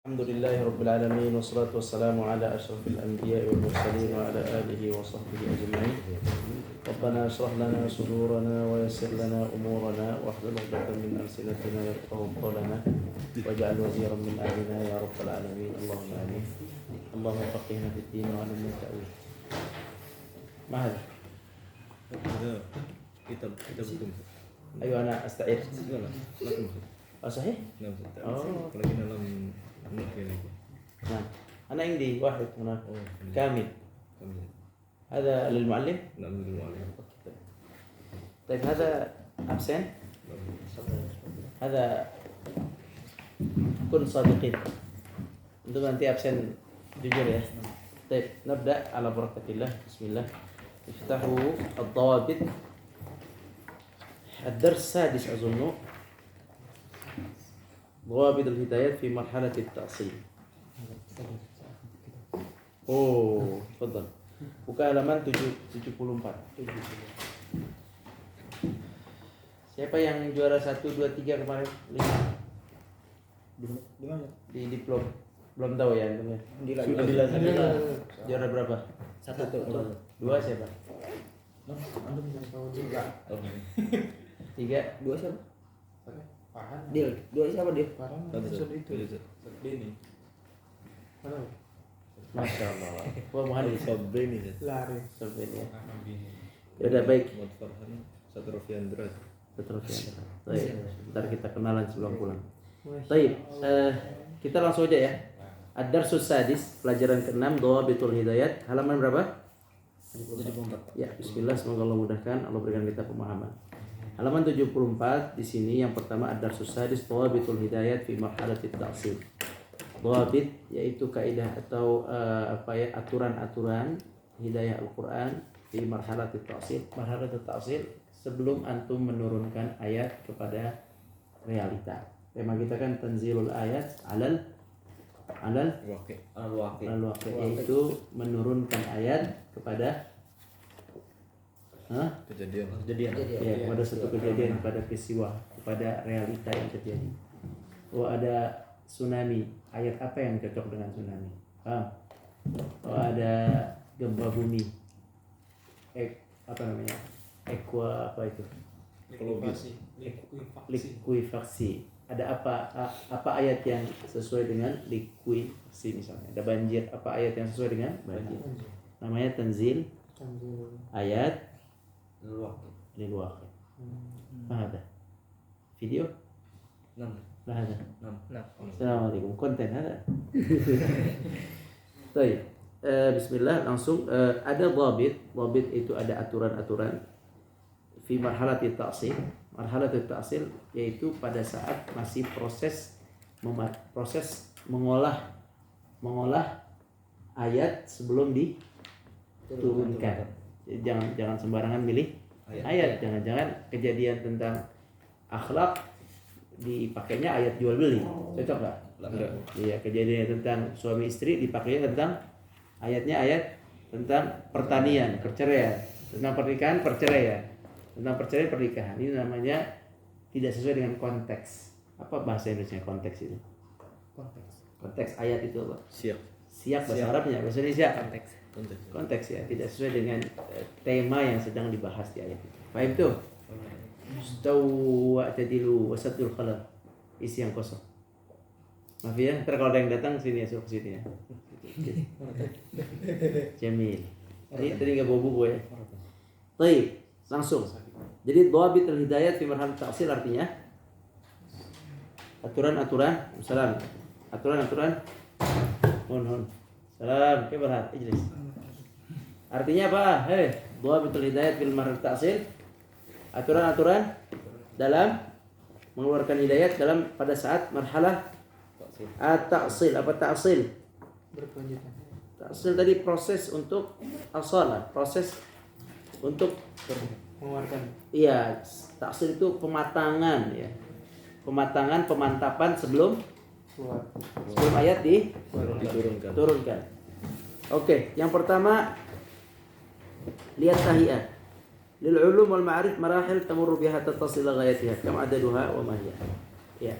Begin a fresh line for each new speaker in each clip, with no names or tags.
Alhamdulillahi Rabbil Alamin. Wassalatu wassalamu ala ashrafil anbiya wal mursalin wa ala alihi wa sahbihi ajma'in. Rabbana shrah lana sudurana wa yassir lana umurana wahlul 'uqdatam min alsinatina yafqahu qawlana waj'al waziran min ahlina ya rabbal alamin. Allahumma amin. Allahumma faqihna fid din wa 'allimna ta'wil. Ma hadha?
هذا كتاب hukum.
Ayo ana asta'id.
لا لكم.
Oh sahih?
نعم.
Oh.
Lagi dalam ini.
Nah, ana indi wahid huna
Oh,
kamil.
kami.
هذا للمعلم.
نعم المعلم.
طيب هذا absen. هذا كن صادقين. Untuk nanti absen jujur ya. طيب نبدأ على بركة الله. بسم الله. افتحوا الضوابط. الدرس السادس أظن. ضوابط الهدايات في مرحلة التأصيل. Oh, تفضل. Buka halaman 74. Siapa yang juara 1, 2, 3 kemarin? 5.
Di mana?
Di diplom. Belum tahu ya antumnya.
Sudah.
Juara berapa?
1.
2 siapa?
Antum yang tahu juga.
3.
2 siapa?
Farhan.
Dia. 2 siapa dia?
Farhan
Satu,
episode
satu.
itu. Denny. Mana?
Masya Allah. Wah muhandis.
Sabeni.
Lari.
Sobat ya.
Nabi.
Ya udah baik.
Muhammad Farhan satu Rofian Drat.
Betul ya. Baik. Ntar kita kenalan sebelum pulang. Baik. Kita langsung aja ya. Ad-Darsus Sadis, pelajaran ke-6, Dhawabitul Hidayat, halaman berapa? Ya, bismillah, semoga Allah mudahkan, Allah berikan kita pemahaman. Halaman 74 di sini yang pertama Ad-Darsus Sadis, Dhawabitul Hidayat fi marhalatit ta'sil. Dhawabit yaitu kaidah atau aturan-aturan hidayah Al-Qur'an di marhalatit ta'sil. Marhalatit ta'sil sebelum antum menurunkan ayat kepada realita. Tema kita kan tanzilul ayat alal
Waqi.
al-waqi', yaitu menurunkan ayat kepada
Kejadian.
ya, kepada satu kejadian, kepada peristiwa, kepada realita yang terjadi. Oh ada tsunami, ayat apa yang cocok dengan tsunami? Oh ada gempa bumi, apa namanya? Apa itu?
Likuifaksi.
Likuifaksi. Ada apa ayat yang sesuai dengan likuifaksi misalnya? Ada banjir, apa ayat yang sesuai dengan banjir? Namanya tanzil ayat lil waqi'. Ada video? Ada. Assalamualaikum. Konten ada. Baik. Bismillah langsung ada dhabit. Dhabit itu ada aturan-aturan fi marhalatit ta'sil. Marhalatit ta'sil yaitu pada saat masih proses mengolah ayat sebelum diturunkan. Jadi jangan sembarangan milih ayat. Jangan-jangan kejadian tentang akhlak dipakainya ayat jual beli. Cocok nggak? Iya, kejadian tentang suami istri dipakainya tentang ayat tentang pertanian, perceraian, tentang pernikahan, perceraian. Tentang perceraian pernikahan. Ini namanya tidak sesuai dengan konteks. Apa bahasa Indonesia konteks itu? Konteks ayat itu apa? Siap bahasa Arabnya, bahasa Indonesia konteks ya, tidak sesuai dengan tema yang sedang dibahas di ayat itu. Paham tuh? Stawa tadilu wasatul khalal. Isi yang kosong. Maaf ya, ntar kalau ada yang datang sini ya, suruh ke sini ya. Jamil. Tadi nggak bobo ya. Baik, langsung. Jadi dhawabit al-hidayat fi marhalat ta'sil artinya aturan-aturan, salam. Aturan-aturan. Hon. Salam, ke berhat, ijlis. Artinya apa? Dhawabit al-hidayat fil marhalat ta'sil. Aturan-aturan dalam mengeluarkan hidayat dalam pada saat marhalah at-ta'sil. Apa ta'sil?
Berkelanjutan.
Ta'sil tadi proses untuk asalah, proses untuk
Mengeluarkan.
iya, ta'sil itu pematangan ya. Pemantapan sebelum
Keluar.
ayat
Diturunkan.
diturunkan. Oke, yang pertama lihat tahiyat. Lil ulum wal ma'arif marahil tamurru biha tattasil ghayatiha. Kam adaduha wa ma hiya. Ya.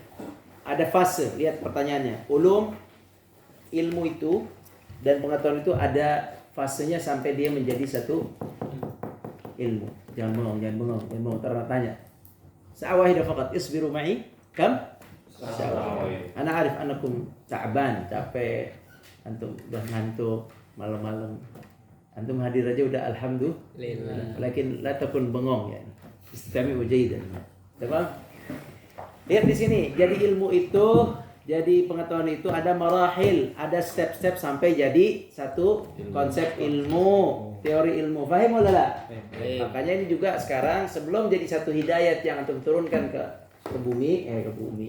Ada fase, lihat pertanyaannya. Ulum ilmu itu dan pengetahuan itu ada fasenya sampai dia menjadi satu ilmu. Jangan bengong. Tanya. Sa'awahida faqat isbiru ma'i kam? Sa'awah. Ana arif anakum ta'ban, capek. Antum udah ngantuk malam-malam. Antum hadir aja udah alhamdulillah. Lakin la takun bengong ya. Istami'u jaydan. Tamam? Lihat di sini. Jadi ilmu itu, jadi pengetahuan itu ada marahil, ada step-step sampai jadi satu konsep ilmu, teori ilmu. Fahim atau la? Makanya ini juga sekarang sebelum jadi satu hidayat yang antum turunkan ke bumi,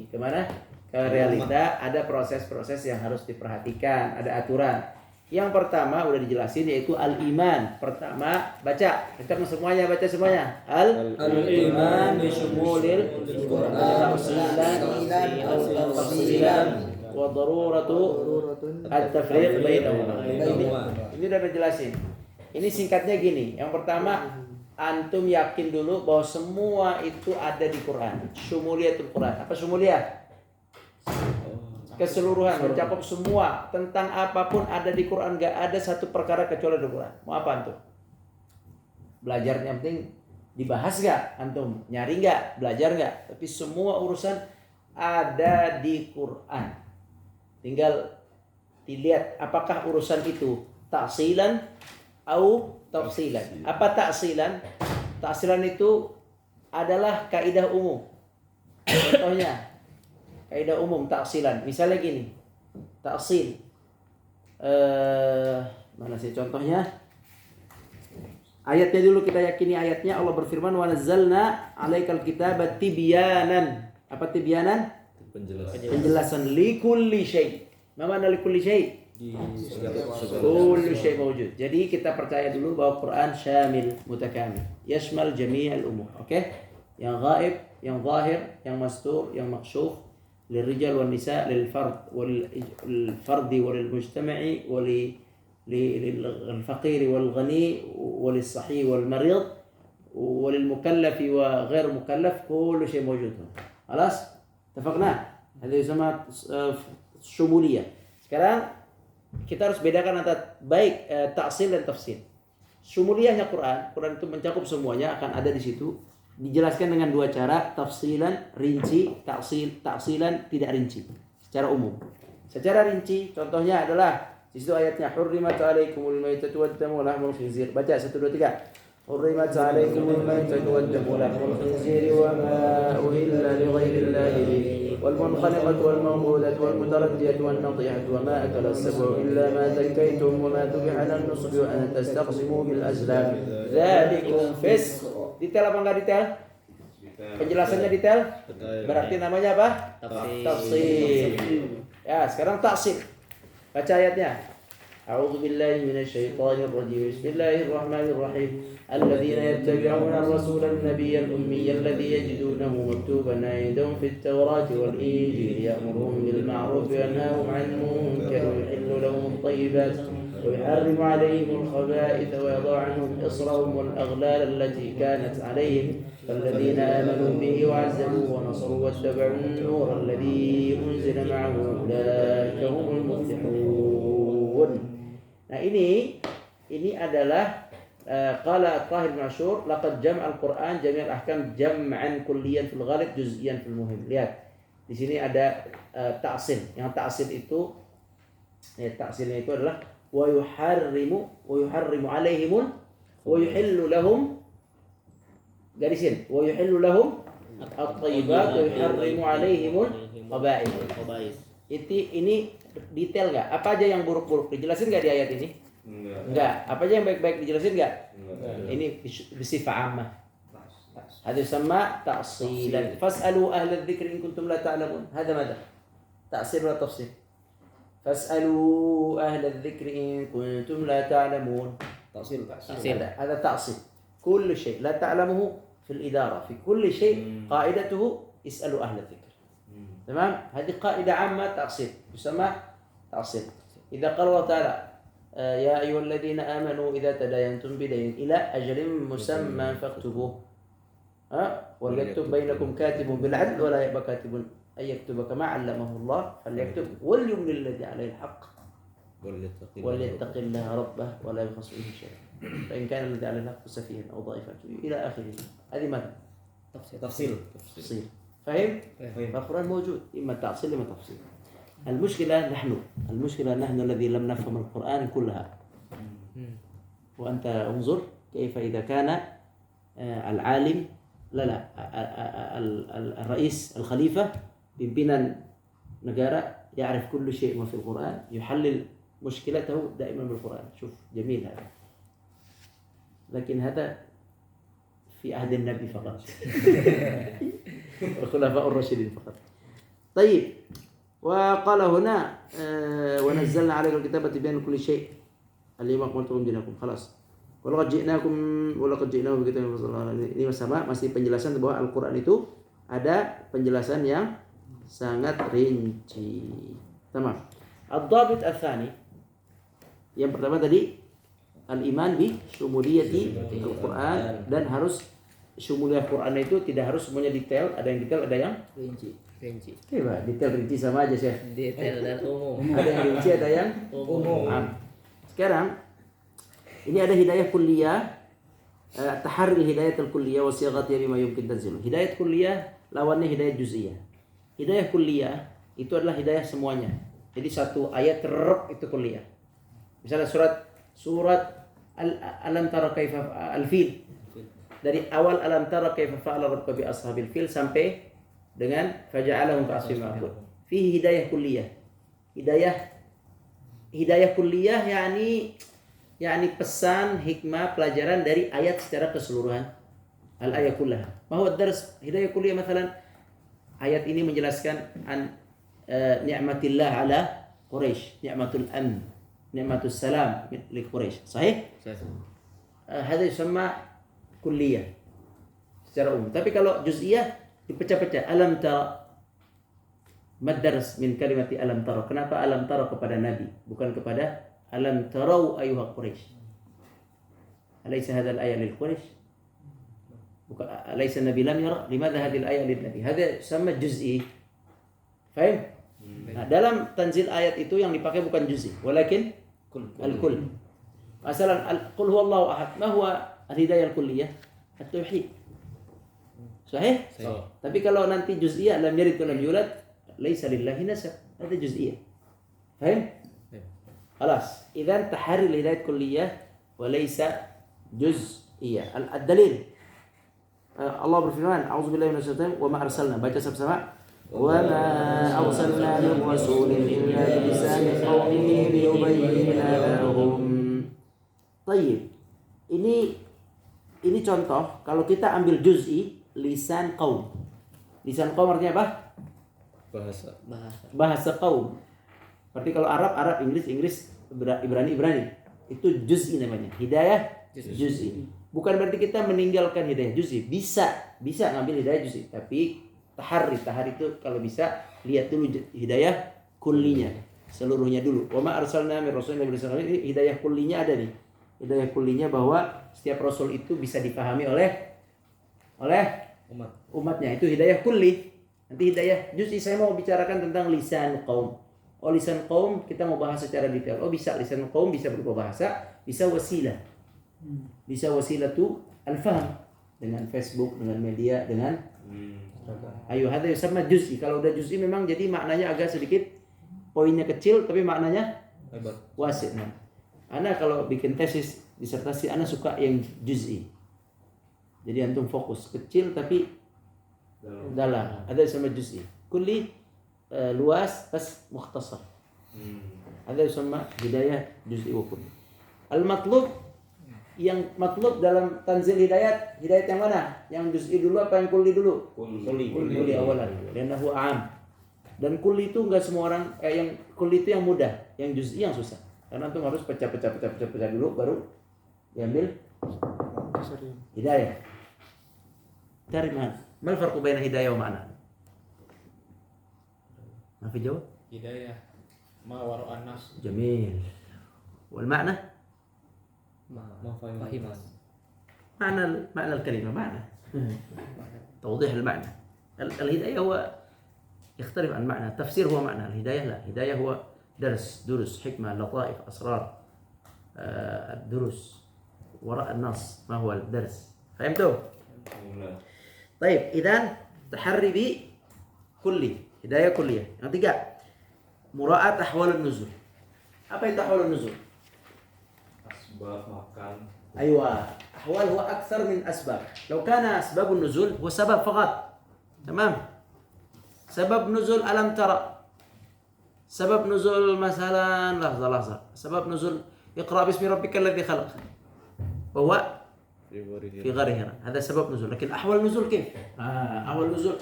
kemana? Ke realita, ada proses-proses yang harus diperhatikan, ada aturan. Yang pertama udah dijelasin yaitu al-iman. Pertama baca, kita semuanya baca semuanya. Al-iman bisumulil tafsilan wa daruratu at-tafriq bainahuma. Ini udah dijelasin. Ini singkatnya gini. Yang pertama, antum yakin dulu bahwa semua itu ada di Quran. Syumuliyatul Quran. Apa syumuliyah? Keseluruhan, mencakup semua tentang apapun ada di Quran, gak ada satu perkara kecuali di Quran. Mau apa antum? Belajarnya penting dibahas gak? Antum nyari gak? Belajar gak? Tapi semua urusan ada di Quran. Tinggal dilihat apakah urusan itu ta'silan atau tafsilan. Apa ta'silan? Ta'silan itu adalah kaidah umum. Contohnya kaidah umum taksilan. Misalnya gini. Taksil. Mana sih contohnya? Ayatnya dulu kita yakini ayatnya. Allah berfirman wa nazzalna 'alaikal kitaba tibyanan. Apa tibyanan? Penjelasan likulli syai'. Ma makna likulli syai'? Kullu syai' mawjud. Jadi kita percaya dulu bahwa Quran syamil mutakamil. Yashmal jami'al umur. Oke? Yang ghaib, yang zahir, yang mastur, yang maksyuf. للرجال والنساء للفرد وللمجتمع وللفقير والغني وللصحيح والمريض وللمكلف وغير مكلف كل شيء موجود. خلاص اتفقنا. هذا يسمى شمولية. Sekarang kita harus bedakan antara baik ta'sil dan tafsir. Syumuliyahnya Quran itu mencakup semuanya, akan ada di situ. Dijelaskan dengan dua cara, tafsilan rinci, taksilan tidak rinci, secara umum. Secara rinci contohnya adalah di situ ayatnya hurrimat 'alaikumul maitatu wad-damu wa lahmul khinzir. Baca 1 2 3. Hurrimat 'alaikumul maitatu wad-damu wa lahmul khinzir wa ma uhilla li ghairillahi bihi wal munkhaniqatu wal mawqudatu wal mutaraddiyatu wan nadihatu wa ma akala as-sab'u illa ma zakaytum wa ma dhubiha 'ala an-nusbi wa an tastaqsimu bil azlam. Dzalikum fisq. Detail apa enggak detail? Penjelasannya detail? Berarti namanya apa? Tafsir. Ya, sekarang tafsir. Baca ayatnya. A'udzu billahi minasyaitonir rajim. Bismillahirrahmanirrahim. Alladzina yattabi'una ar-rasula an-nabiyyal ummiyya alladzi yajidunahu maktuban 'indahum fit tawrati wal injili ya'muruhum bil ma'ruf wa yanhahum 'anil munkar wa yuhillu lahum at-tayyibat ويحرم عليهم الخبائث ويضع عنهم إصرهم والأغلال التي كانت عليهم فالذين آمنوا به وعزروه ونصروا واتبعوا النور الذي أنزل معه أولئك هم المفلحون. Nah ini adalah qala Tahir bin Ashur laqad jam'a al-Qur'an jami'al ahkam jam'an kulliyan fil ghalib juz'iyan fil muhim. Lihat di sini ada ta'sil. Yang ta'sil itu ta'silnya itu adalah ويحرم عليهم ويحل لهم garisin ويحل لهم الطيبات ويحرم عليهم الخبائث. Ini detail nggak? Apa aja yang buruk-buruk dijelasin nggak di ayat ini? Enggak. Apa aja yang baik-baik dijelasin nggak? Ini bersifat ammah. Hadis sama ta'silan. Fas'alu ahla dzikri in kuntum la ta'lamun. Hada mada? Ta'sil wa tafsil. فاسألوا أهل الذكر إن كنتم لا تعلمون. تأصيل هذا تأصيل كل شيء لا تعلمه في الإدارة في كل شيء قاعدته اسألوا أهل الذكر. تمام. هذه قاعدة عامة تأصيل يسمى تأصيل. إذا قال الله تعالى يا أيها الذين آمنوا إذا تداينتم بدين إلى أجل مسمى فاكتبوه وليكتب بينكم كاتب بالعدل ولا يأبى كاتب أن يكتب كما علمه الله فليكتب وليملل الذي عليه الحق وليتق الله ربه ولا يبخس به شيئا فإن كان الذي على الحق سفيها أو ضعيفا إلى آخره. هذه ماذا؟
Tafsil.
تفصيل. فهم؟ فالقرآن موجود إما تعصيل إما تفصيل. المشكلة نحن الذي لم نفهم القرآن كلها. وأنت انظر كيف إذا كان العالم الرئيس الخليفة pimpinan negara يعرف كل شيء ما في القرآن يحلل مشكلته دائما بالقرآن. شوف جميل هذا. لكن هذا في عهد النبي فقط والخلفاء الراشدين فقط. طيب وقال هنا ونزلنا عليك الكتاب تبيان كل شيء اليوم أكملت لكم دينكم. خلاص. Walaqad ji'nakum begitu ini sama masih penjelasan bahwa Al-Qur'an itu ada penjelasan yang sangat rinci. Tamam. Ad-dhabit ats-tsani. Yang pertama tadi al-iman bi syumuliyati Al-Qur'an dan harus syumuliyah Qur'an itu tidak harus semuanya detail, ada yang detail, ada yang
rinci.
Coba detail rinci sama aja sih.
Detail dan umum.
Ada yang rinci, ada yang umum. Sekarang ini ada hidayah kulliyah, taharri hidayatul kulliyah wa sighatha bima yumkin tanzilu. Hidayah kulliyah lawannya hidayah juz'iyah. Hidayah kulliyah itu adalah hidayah semuanya. Jadi satu ayat itu kulliyah. Misalnya surat Alam tara kaifa al-fil. Dari awal Alam tara kaifa fa'ala rabbuka bi ashabil fil sampai dengan faja'alahum ka'asfin ma'kul. Fihi hidayah kulliyah. Hidayah kulliyah yakni pesan, hikmah, pelajaran dari ayat secara keseluruhan. Al-ayat kullaha. Bahwa dars hidayah kulliyah misalnya ayat ini menjelaskan ni'matillah ala Quraisy, ni'matul amn, ni'matus salam li Quraisy. Sahih? Hadis sama kulliyah secara umum. Tapi kalau juz'iyah dipecah-pecah. Alam tara madars min kalimati alam tara. Kenapa alam tara kepada Nabi, bukan kepada alam tarau ayuha Quraisy? Alaysa hadzal ayat lil Quraisy? Bukan alaysa Nabi lam yara? Limadha hadhihi al-ayat lin Nabi? Hadza sama juz'i. Fahim? Nah, dalam tanzil ayat itu yang dipakai bukan juz'i, walakin al-kull. Masalan qul huwallahu ahad, ma huwa al-hidayah al-kulliyah? At-tauhid. Sahih? Tapi kalau nanti juz'iyah lam yalid wa lam yulad, laisa lillahi nasab. Ada juz'iyah. Fahim? خلاص إذا تحري الهداية الكلية وليس جزئية. الدليل الله berfirman أعوذ بالله من الشيطان وما أرسلنا baca sama وما أرسلنا من رسول إلا بلسان قومه ليبين لهم. طيب ini contoh kalau kita ambil juz'i lisan qaum. Lisan qaum artinya apa? Bahasa qaum. Berarti kalau Arab, Inggris, Ibrani. Itu juz'i namanya. Hidayah juz'i. Bukan berarti kita meninggalkan hidayah juz'i. Bisa ngambil hidayah juz'i. Tapi tahari itu kalau bisa lihat dulu hidayah kullinya. Seluruhnya dulu. Wa ma arsalna min rasulin illa bilisani. Ini hidayah kullinya ada nih. Hidayah kullinya bahwa setiap rasul itu bisa dipahami oleh umatnya. Itu hidayah kulli. Nanti hidayah juz'i saya mau bicarakan tentang lisan qaum. Lisan qaum kita mau bahas secara detail. Bisa lisan qaum bisa berupa bahasa, bisa wasilah. Bisa wasilah tu al-fahm dengan Facebook, dengan media, dengan hadza yusamma juz'i. Kalau udah juz'i memang jadi maknanya agak sedikit poinnya kecil tapi maknanya lebar. Wasi'. Nah. Ana kalau bikin tesis disertasi ana suka yang juz'i. Jadi antum fokus kecil tapi dalam. Ada sama juz'i. Kulli luas bas mukhtasar. Ada sama hidayah juz'i wa kulli. Al-matlub yang matlub dalam tanzil hidayat yang mana? Yang juz'i dulu apa yang kulli dulu? Kulli awalan. Liannahu 'am. Dan kulli itu enggak semua orang yang kulli itu yang mudah, yang juz'i yang susah. Karena antum harus pecah dulu baru diambil hidayah. Dari mana? Mal farqu baina hidayah wa ma'na? ما في جواب؟
هداية ما وراء النص.
جميل. والمعنى؟
ما فهم.
معنى الكلمة معنى. توضيح المعنى. الهداية هو يختلف عن معنى. التفسير هو معنى. الهداية لا. الهداية هو درس حكمة لطائف أسرار الدروس وراء النص ما هو الدرس فهمتوا؟ طيب إذن تحري بكلي هداية كلية. Yang ketiga muraat ahwal nuzul. Apa itu ahwal nuzul?
Asbab makan.
أيوة أحوال هو أكثر من أسباب. لو كان أسباب النزول هو سبب فقط تمام. سبب نزول ألم ترى سبب نزول مثلا لحظة سبب نزول اقرأ باسم ربك الذي خلق وهو في غار هراء هذا سبب نزول. لكن أحوال النزول كيف؟ أحوال النزول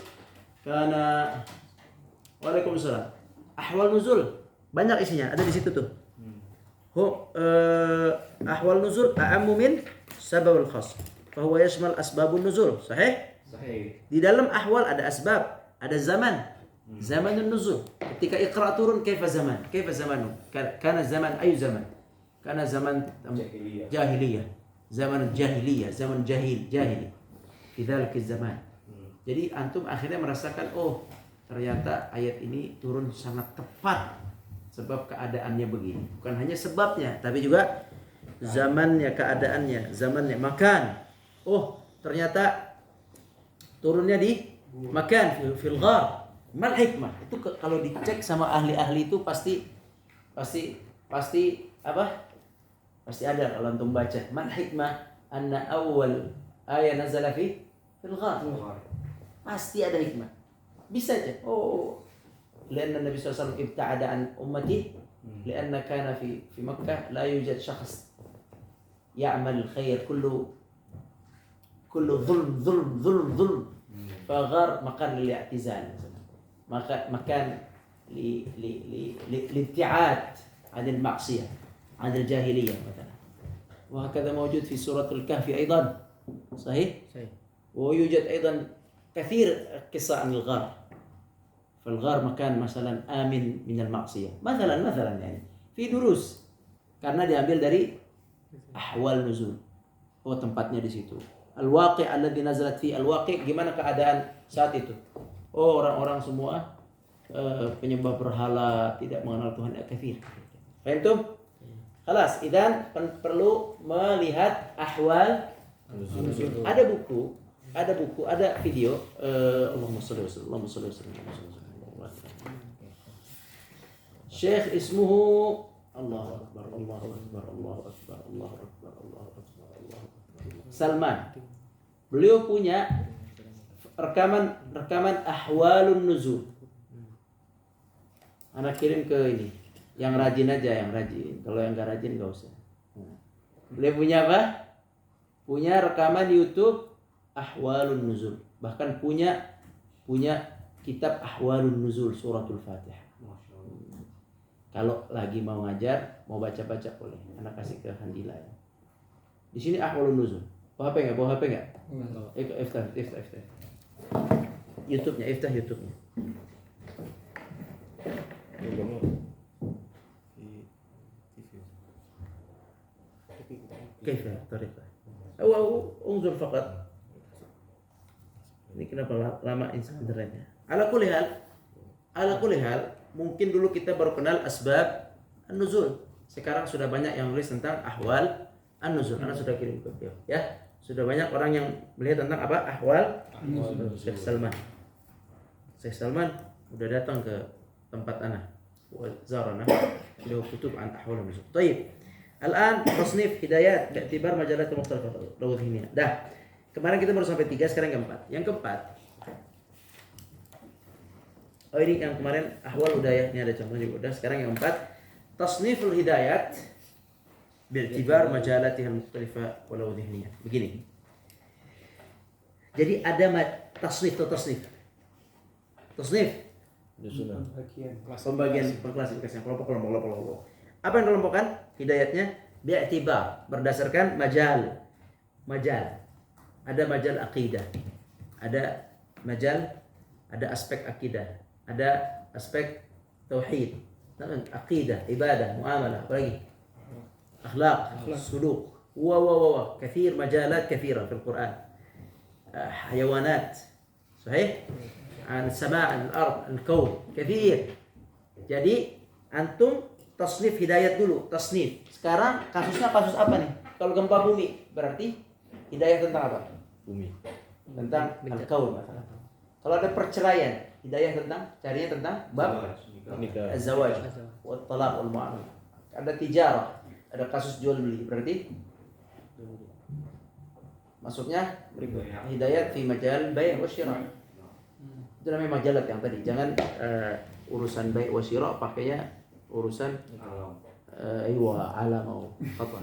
كان وعليكم السلام. أحوال نزول banyak isinya ada di situ tuh. أحوال نزول أعم من سبب الخاص فهو يشمل أسباب النزول صحيح؟
Sahih.
Di dalam ahwal ada asbab, ada zaman. Zaman nuzul. Ketika Iqra turun kaifa zaman? Kaifa zamanu? Kana zaman ayu zaman? Kana zaman jahiliyah. Zaman jahiliyah, zaman jahili. Fi dzalika zaman. Jadi antum akhirnya merasakan oh, ternyata ayat ini turun sangat tepat sebab keadaannya begini. Bukan hanya sebabnya, tapi juga zamannya, keadaannya, zamannya, makan. Oh, ternyata turunnya di makan fil ghar. Mal hikmah. Itu kalau dicek sama ahli-ahli itu pasti apa? Pasti ada kalau antum baca. Mal hikmah anna awal ayat nazala fil ghar. Pasti ada hikmah. Bisa aja. Oh, لأن النبي صلى الله عليه وسلم ابتعد عن أمتي لأن كان في مكة لا يوجد شخص يعمل الخير كله ظلم فغار مكان للاعتزال مكان للابتعاد عن المعصية عن الجاهلية مثلا وهكذا موجود في سورة الكهف أيضا صحيح؟ ويوجد أيضا كثير قصة عن الغار فالغار مكان مثلا آمن من المعصية مثلا يعني في دروس karena diambil dari ahwal nuzul. Oh, tempatnya di situ. Al-waqi' alladzi nazalat fi al-waqi' gimana keadaan saat itu? Oh, orang-orang semua penyembah berhala, tidak mengenal Tuhan kafir. Paham tuh? Khalas, idzan perlu melihat ahwal nuzul. Ada buku, ada video. Allahumma shalli wa sallim. Syekh ismuhu Allahu Akbar. Salman. Beliau punya rekaman ahwalun nuzul. Anak kirim ke ini. Yang rajin aja, yang rajin. Kalau yang enggak rajin enggak usah. Beliau punya apa? Punya rekaman YouTube ahwalun nuzul. Bahkan punya kitab ahwalun nuzul suratul Fatihah. Kalau lagi mau ngajar, mau baca-baca boleh. Anak kasih ke Handila ya. Di sini ahwalun nuzul. Bawa HP enggak? Iftah. YouTube-nya, iftah YouTube-nya. كيف طريقة أو انظر فقط. Ini kenapa lama internetnya? Ala kulli hal, mungkin dulu kita baru kenal asbab an-nuzul. Sekarang sudah banyak yang nulis tentang ahwal an-nuzul. Anak sudah kirim ke beliau, ya. Sudah banyak orang yang melihat tentang apa? Ahwal Syekh Salman udah datang ke tempat anak. Wa zarana له كتب عن أحوال النزول. طيب الآن تصنيف هدايات باعتبار مجالات مختلفة لو ذهنية. Dah. Kemarin kita baru sampai 3, sekarang yang keempat. Yang keempat. Oh, ini yang kemarin ahwal udah ya, ini ada contohnya juga udah. Sekarang yang keempat, tasniful hidayat باعتبار مجالاتها المختلفة ولو ذهنية. Begini. Jadi ada tasnif. Pembagian pengklasifikasian kelompok. Apa yang kelompokkan? Hidayatnya bi'tibar, berdasarkan majal. Ada majal akidah. Ada aspek akidah. Ada aspek tauhid. Akidah, ibadah, muamalah, apa lagi? Akhlaq, suluk. كثير مجالات كثيرة في القرآن. حيوانات. صحيح؟ عن السماء, عن الأرض, عن الكون. كثير. Jadi antum tasnif hidayat dulu, tasnif. Sekarang kasusnya kasus apa nih? Kalau gempa bumi berarti hidayah tentang apa?
Bumi.
Tentang al-kaun masalah. Kalau ada perceraian, hidayah tentang carinya tentang bab
Nikah.
az-zawaj wa talaq wal mu'amalah. Ada tijarah, ada kasus jual beli, berarti maksudnya hidayat fi majal bai' wa syira'. Itu namanya majalat yang tadi. Jangan urusan bai' wa syira' pakainya urusan alam atau khata.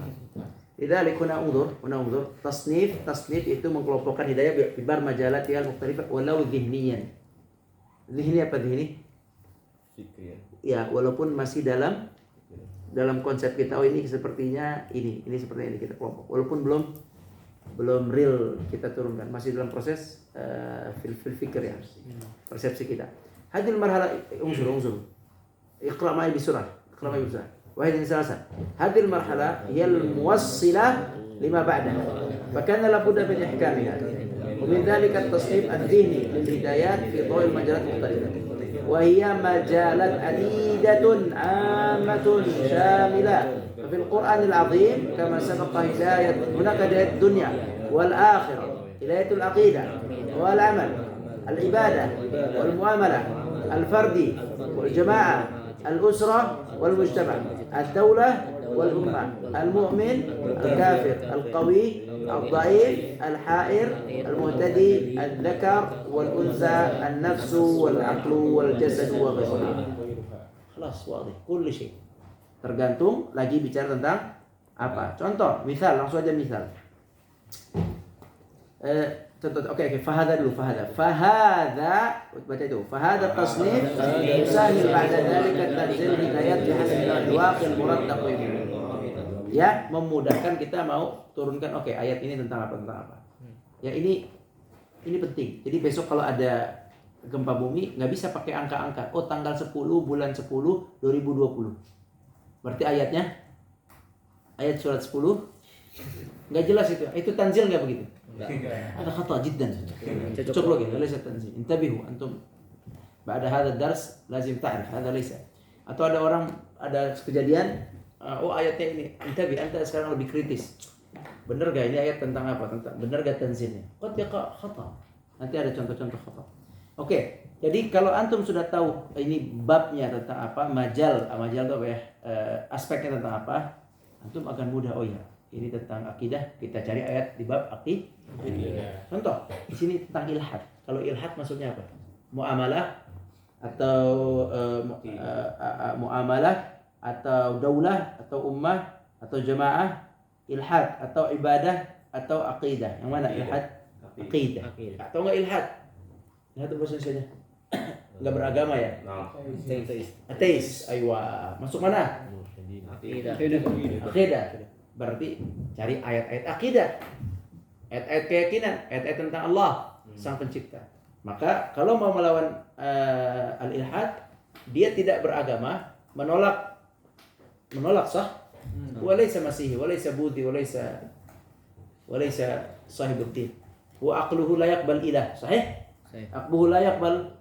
Lidzalik huna unzur tasnif itu mengkelompokkan hidayah bibar majalat yang mukhtalifah walau dhihniyan. Dhihni apa dhihni?
Fikri.
Ya, walaupun masih dalam konsep kita, oh ini sepertinya ini sepertinya ini kita kelompok. Walaupun belum real kita turunkan, masih dalam proses fil fikr ya, persepsi kita. Hadil marhala unzur. Iqra ma'i bisurah. وهي الثالثة هذه المرحلة هي الموصلة لما بعدها فكان لابد من إحكامها ومن ذلك التصنيف الذهني للهدايات في ضوء المجالات المختلفة وهي مجالات عديدة عامة شاملة ففي القرآن العظيم كما سبق هناك هداية الدنيا والآخرة هداية العقيدة والعمل العبادة والمعاملة الفردي والجماعة الأسرة والمجتمع الدولة والأمة المؤمن الكافر القوي الضعيف الحائر المهتدي الذكر والأنثى النفس والعقل والجسد وغيرها. خلاص واضح كل شيء. Tergantung lagi bicara tentang apa. Contoh, langsung aja misal. Contoh, oke, fahada dulu, fahada baca itu, fahada tasnif yusahil ba'da dhalika tanzil hidayat bihasbi al-waqil murattaq ya, memudahkan kita mau turunkan, oke, ayat ini tentang apa. Ya, ini penting. Jadi besok kalau ada gempa bumi nggak bisa pakai angka-angka. Oh, tanggal 10 bulan 10 2020. Berarti ayat surat 10 nggak jelas itu. Itu tanzil nggak begitu? هذا خطأ جدا. شوف لغة ليس تنزيل. انتبهوا أنتم بعد هذا الدرس لازم تعرف هذا ليس. Atau ada orang ada kejadian, oh ayatnya ini, intabi, anda sekarang lebih kritis. Benar gak ini ayat tentang apa? Benar gak tanzilnya? Qad yaqa khata. Nanti ada contoh-contoh khata. Oke, jadi kalau antum sudah tahu ini babnya tentang apa, majal itu apa ya? Aspeknya tentang apa? Antum akan mudah, oh ya, ini tentang akidah, kita cari ayat di bab akidah. Contoh, di sini tentang ilhad. Kalau ilhad maksudnya apa? Muamalah atau muamalah atau daulah atau ummah atau jamaah, ilhad atau ibadah atau akidah. Yang mana ilhad? Akidah. Atau enggak ilhad? Ilhad itu bahasa Indonesia. Enggak beragama ya? Ateis. Aywa. Masuk mana? Akidah. Berarti cari ayat-ayat akidah, ayat-ayat keyakinan, ayat-ayat tentang Allah Sang Pencipta. Maka kalau mau melawan al-ilhad, dia tidak beragama, menolak sah, walaysa masihi, walaysa budi, walaysa sahibuddin. Wa aqluhu la yaqbal ilah, sahih? Aqluhu la yaqbal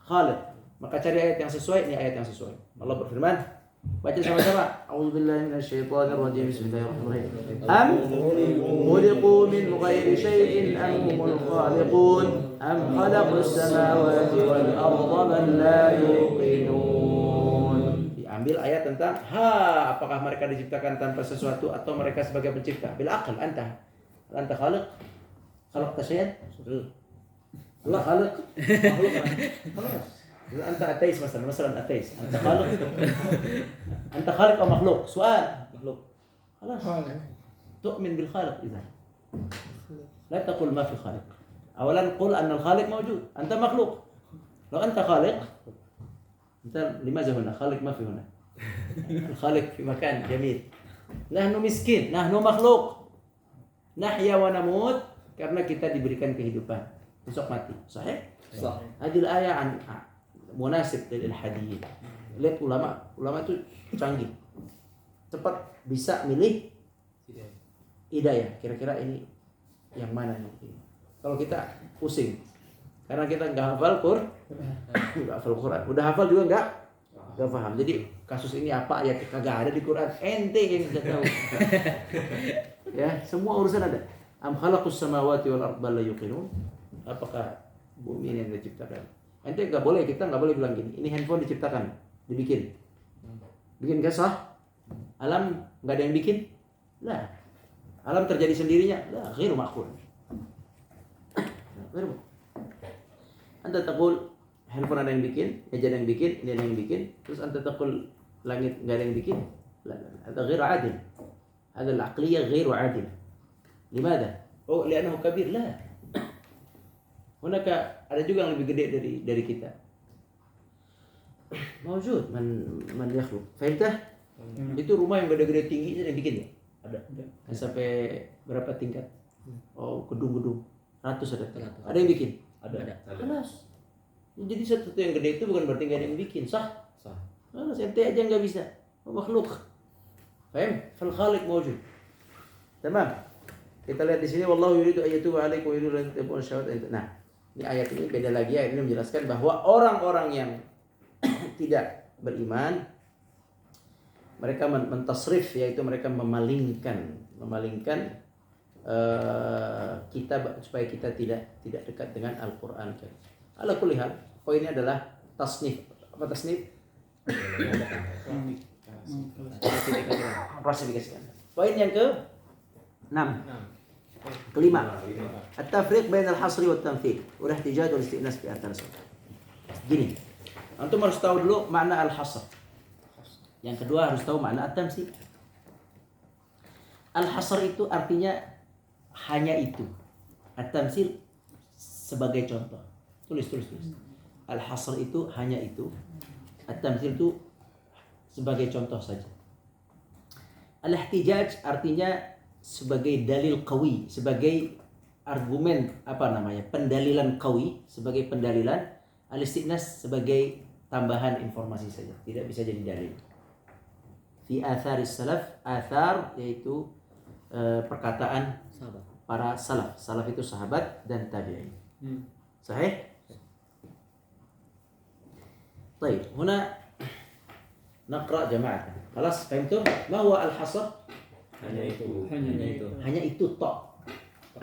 khaliq. Maka cari ayat yang sesuai, ini ayat yang sesuai. Allah berfirman, baca sama-sama. A'udzubillahi minasyaitonir rajim. Bismillahirrahmanirrahim. Am khuliqu min ghairi syai'in am humul khaliqun am khalaqus samawati wal arda bal la yuqinun. Diambil ayat tentang apakah mereka diciptakan tanpa sesuatu atau mereka sebagai pencipta? Bil aql anta khaliq. Khalaqta syai'an? Allah khaliq. Makhluk. أنت أتيس مثلا أتيس أنت خالق أو مخلوق؟ سؤال. مخلوق. خلاص تؤمن بالخالق إذا لا تقول ما في خالق. أولا قل أن الخالق موجود. أنت مخلوق. لو أنت خالق أنت لماذا هنا؟ خالق ما في هنا. الخالق في مكان جميل. نحن مسكين. نحن مخلوق. نحيا ونموت karena kita diberikan kehidupan. Besok mati. Sahih? Sahih. Hadil ayat an munasib lil ilhadiyyin. Lihat ulama itu canggih, cepat bisa milih hidayah. Kira-kira ini yang mana nih? Kalau kita pusing karena kita nggak hafal Quran, udah hafal juga nggak paham. Jadi kasus ini apa ayat kagak ada di Quran, ente yang tidak tahu. Ya, semua urusan ada. Am khalaqus samawati wal arda la yuqinun. Apakah bumi ini yang diciptakan? Ente nggak boleh, kita nggak boleh bilang gini. Ini handphone diciptakan, dibikin. Bikin nggak sah? Alam nggak ada yang bikin? Lah. Alam terjadi sendirinya? Lah, ghairu ma'qul. Ghairu. Anta taqul handphone ada yang bikin, meja ada yang bikin, ini ada yang bikin, terus anta taqul langit nggak ada yang bikin? La, هذا غير عادل. هذا العقلية غير عادلة. لماذا؟ Oh, لأنه كبير. لا. هناك ada juga yang lebih gede dari kita. موجود من يخلق. فهمت? Itu rumah yang gede-gede tinggi ada yang bikin ya? Ada. Sampai berapa tingkat? Oh, gedung-gedung. Ratus ada. Ada yang bikin?
Ada.
Kelas. Jadi sesuatu yang gede itu bukan berarti nggak ada yang bikin, sah?
Sah.
Nah, ente aja nggak bisa. Makhluk. Faham? Fal khaliq mawjud. Tamam. Kita lihat di sini wallahu yuridu ayyatuba 'alaikum wa yuridu an tabu'u syahwat. Nah, ini ayat ini beda lagi. Ayat ini menjelaskan bahwa orang-orang yang tidak beriman mereka mentasrif, yaitu mereka memalingkan kita supaya kita tidak dekat dengan Al-Qur'an. Ala kulli hal, poinnya adalah tasnif. Apa tasnif? Klasifikasikan. Poin yang ke-6. Kelima. At-tafriq bain al-hasri wa at-tamthil wa al-ihtijaj wal isti'nas bi athar sunnah. Gini. Antum harus tahu dulu makna al-hasr. Yang kedua harus tahu makna at-tamthil. Al-hasr itu artinya hanya itu. At-tamthil sebagai contoh. Tulis. Al-hasr itu hanya itu. At-tamthil itu sebagai contoh saja. Al-ihtijaj artinya sebagai dalil qawi, sebagai argumen pendalilan qawi, sebagai pendalilan. Al-isti'nas sebagai tambahan informasi saja, tidak bisa jadi dalil. Fi atharis salaf, athar yaitu perkataan
Sahabat.
para salaf. Salaf itu sahabat dan tabi'in. Sahih? طيب هنا نقرأ جماعة. خلاص فهمتم؟ ما هو الحصر؟
Hanya itu.
Hanya itu tok.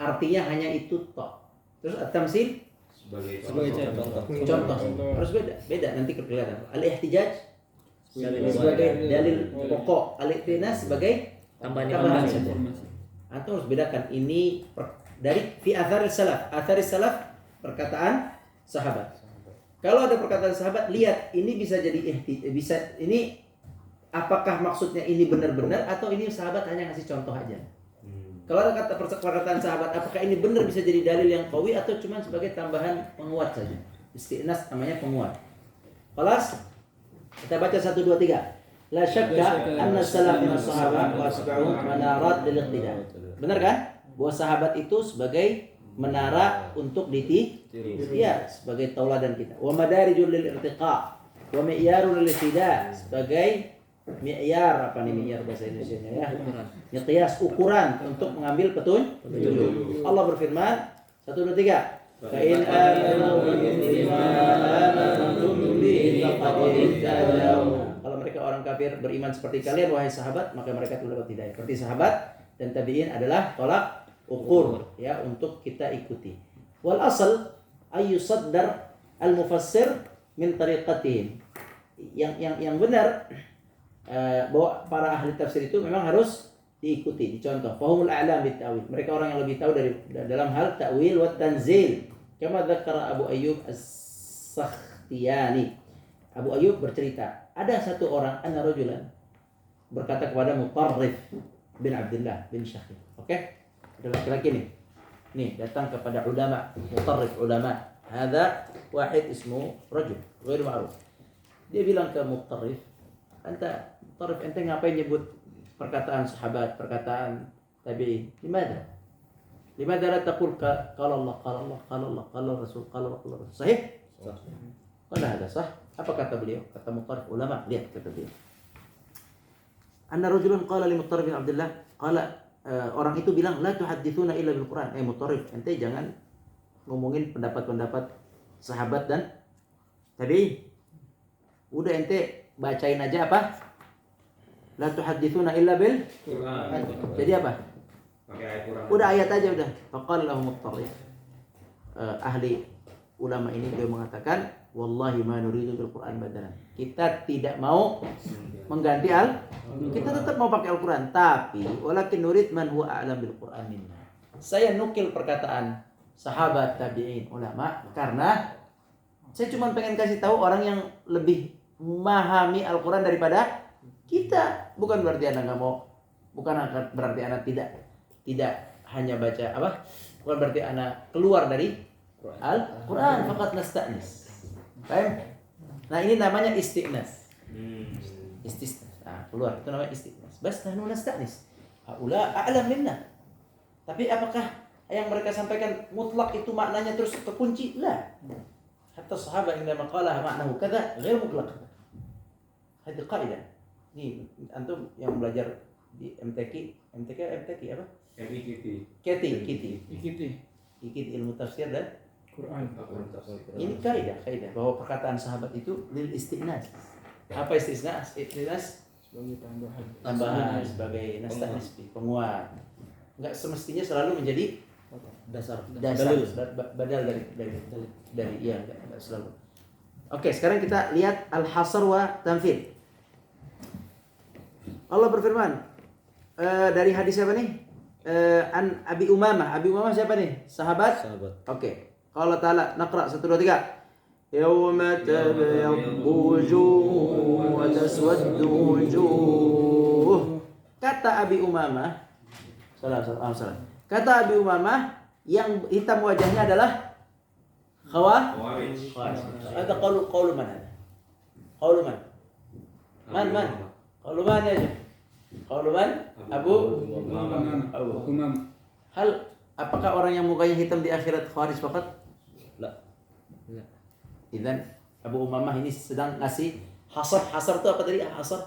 Artinya hanya itu tok. Terus at-tamsil
sebagai contoh.
contoh. Harus beda nanti kelihatan. Al-ihtijaj sebagai dalil pokok, al-iqtinas sebagai tambahan saja. Antum harus bedakan ini dari fi atharis salaf. Atharis salaf perkataan sahabat. Kalau ada perkataan sahabat, lihat ini bisa jadi ini apakah maksudnya ini benar-benar atau ini sahabat hanya ngasih contoh aja. Kalau ada kata perkataan sahabat, apakah ini benar bisa jadi dalil yang qawi atau cuma sebagai tambahan penguat saja? Isti'nas namanya penguat. Kelas kita baca 1 2 3. La syakka anna salaf min as-sahabah wa asba'u manarat lil iqtida. Benar kan? Bahwa sahabat itu sebagai menara untuk ya, sebagai tauladan kita. Wa madarijul lil irtiqa wa mi'yarul lil ihtida, sebagai mi'yar, apa nih mi'yar bahasa Indonesianya ya? Miqyas, ukuran untuk mengambil petunjuk. Allah berfirman 1 2 3. Fa in amanu bima amantum bihi faqad ihtadaw. Kalau mereka orang kafir beriman seperti kalian wahai sahabat, maka mereka telah dapat hidayah. Seperti sahabat dan tabi'in adalah tolak ukur ya untuk kita ikuti. Wal asal ay yusaddar al mufassir min tariqatihim. Yang benar bahwa para ahli tafsir itu memang harus diikuti, dicontoh. Fahumul a'lam bit ta'wil. Mereka orang yang lebih tahu dari dalam hal ta'wil wa tanzil. Kama dzakara Abu Ayyub As-Sakhtiyani. Abu Ayyub bercerita, ada satu orang anna rajulan berkata kepada Mutarrif bin Abdullah bin Syakhir. Oke? Ada laki-laki nih datang kepada ulama, Mutarrif ulama. Hadza wahid ismu rajul, ghairu ma'ruf. Dia bilang ke Mutarrif, Mutarrif, ente ngapain nyebut perkataan sahabat, perkataan tabi'in? Limadha la taqul qala Allah, qala Rasul, qala Rasul. Sahih? Qala hadza sah. Apa kata beliau? Kata Mutarrif ulama, lihat kata beliau. Anna rajulan qala li Mutarrif bin Abdullah, orang itu bilang la tuhadditsuna illa bil Quran. Mutarrif, ente jangan ngomongin pendapat-pendapat sahabat dan tabi'in. Udah ente bacain aja apa? La tuhadditsuna illa bil.
Quran.
Jadi apa?
Pakai ayat Quran.
Udah ayat aja udah. Faqala lahum at-tarif. Ahli ulama ini dia mengatakan, wallahi ma nuridu bil Quran badalan. Kita tidak mau mengganti kita tetap mau pakai Al-Quran, tapi walakin nurid man huwa a'lam bil Quran minna. Saya nukil perkataan sahabat, tabi'in, ulama karena saya cuma pengen kasih tahu orang yang lebih memahami Al-Quran daripada kita. Bukan berarti anak nggak mau, bukan berarti anak tidak hanya baca apa? Bukan berarti anak keluar dari Al-Quran. Fakat nasta'nis. Paham? Nah ini namanya istiqnas. Istisnas. Nah, keluar itu namanya istiqnas. Bas nahnu nasta'nis. Haula a'lam minna. Tapi apakah yang mereka sampaikan mutlak itu maknanya terus terkunci? Lah. Hatta sahabat indama qala ma'nahu kadza ghair mutlaq. Hadi qaidah. Nih antum yang belajar di MTQ apa? Ikiti ilmu tafsir dan
Quran.
ini kaidah bahwa perkataan sahabat itu lil istiqnas. Apa istiqnas? Istiqnas
Sebagai
tambahan sebagai nasta'nis, penguat. Enggak semestinya selalu menjadi
Dasar.
badal dari iya enggak selalu. Oke, sekarang kita lihat al-hasr wa tanfid. Allah berfirman dari hadis siapa nih? An Abi Umamah. Abi Umamah siapa nih? Sahabat. Oke. Allah Ta'ala naqra 1 2 3. Yawma tabyaddu wujuh wa taswaddu wujuh. Kata Abi Umamah, salam. Kata Abi Umamah, yang hitam wajahnya adalah Khawarij. Ada qaulu man ada? Qaulu man? Man? Qaulu man ya. Qaulu man? Abu
Umam.
Hal apakah orang yang mukanya hitam di akhirat Khawarij fakat?
La.
Idzan Abu Umamah ini sedang ngasih hasar itu apa tadi? Hasar.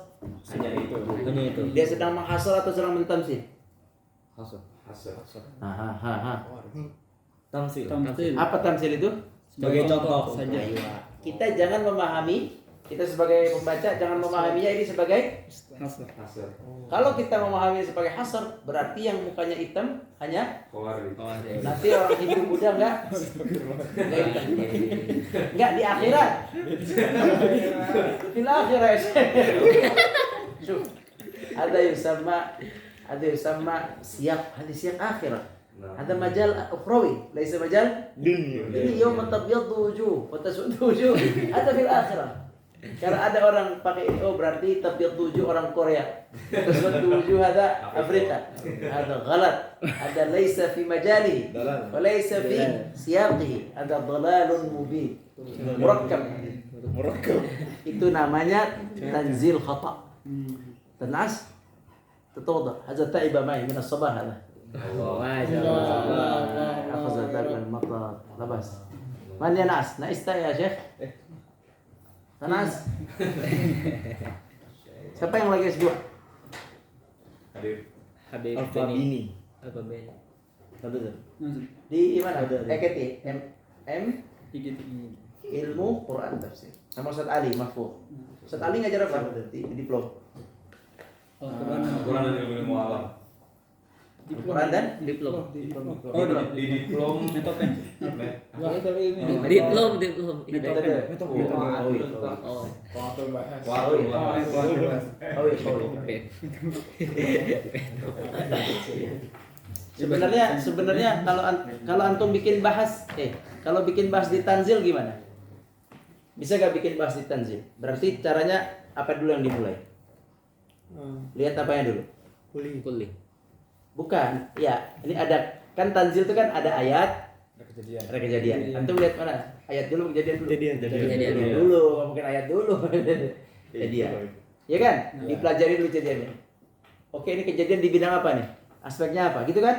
Hanya itu.
Dia sedang menghasar atau sedang mentamsil?
Hasar.
Tamsil.
Apa tamsil itu?
Sebagai contoh saja.
Kita jangan memahami, kita sebagai pembaca jangan memahaminya ini sebagai
Hasar.
kalau kita memahami sebagai hasar berarti yang mukanya hitam hanya
Khawarij.
nanti orang Hindu Buddha enggak di akhirat. Di akhirat. Syuf. Ada yusamma siyaq akhirat. Ada majal ukhrawi, laisa majal dunia. Ini yaum tabyaddu wujuh wa taswaddu wujuh. Ada fil akhirah. Karena ada orang pakai ini, oh berarti tabyaddu wujuh orang Korea. Taswaddu wujuh ada Afrika. Ada ghalat. Ada laisa fi majali wa laisa fi siyaqihi. Ada dalalun mubin. Murakkab. Itu namanya tanzil khata. Tanas تتوضا هذا تعب معي من الصباح هذا
ما شاء الله.
أخذ ذلك المطر لبس من ينعس نعست يا شيخ نعس siapa yang lagi S2
Habib
Al-Fabini.
di mana EKT M ilmu Quran tafsir sama Ustaz Ali Mahfuz. Ustaz Ali ngajar apa di diplom
Quran dan ilmu alam.
Quran dan
diplom.
Di diplom
Diplom.
Sebenarnya kalau antum bikin bahas kalau bikin bahas di Tanzil gimana? Bisa gak bikin bahas di Tanzil? Berarti caranya apa dulu yang dimulai? Lihat apanya dulu?
Kuli.
Bukan, ya ini ada kan Tanzil itu kan ada ayat, ada kejadian. Antum lihat mana? Ayat dulu, kejadian dulu. Kejadian dulu, mungkin ayat dulu. Kejadian. Ya kan? Dipelajari dulu kejadiannya. Oke, ini kejadian di bidang apa nih? Aspeknya apa? Gitu kan?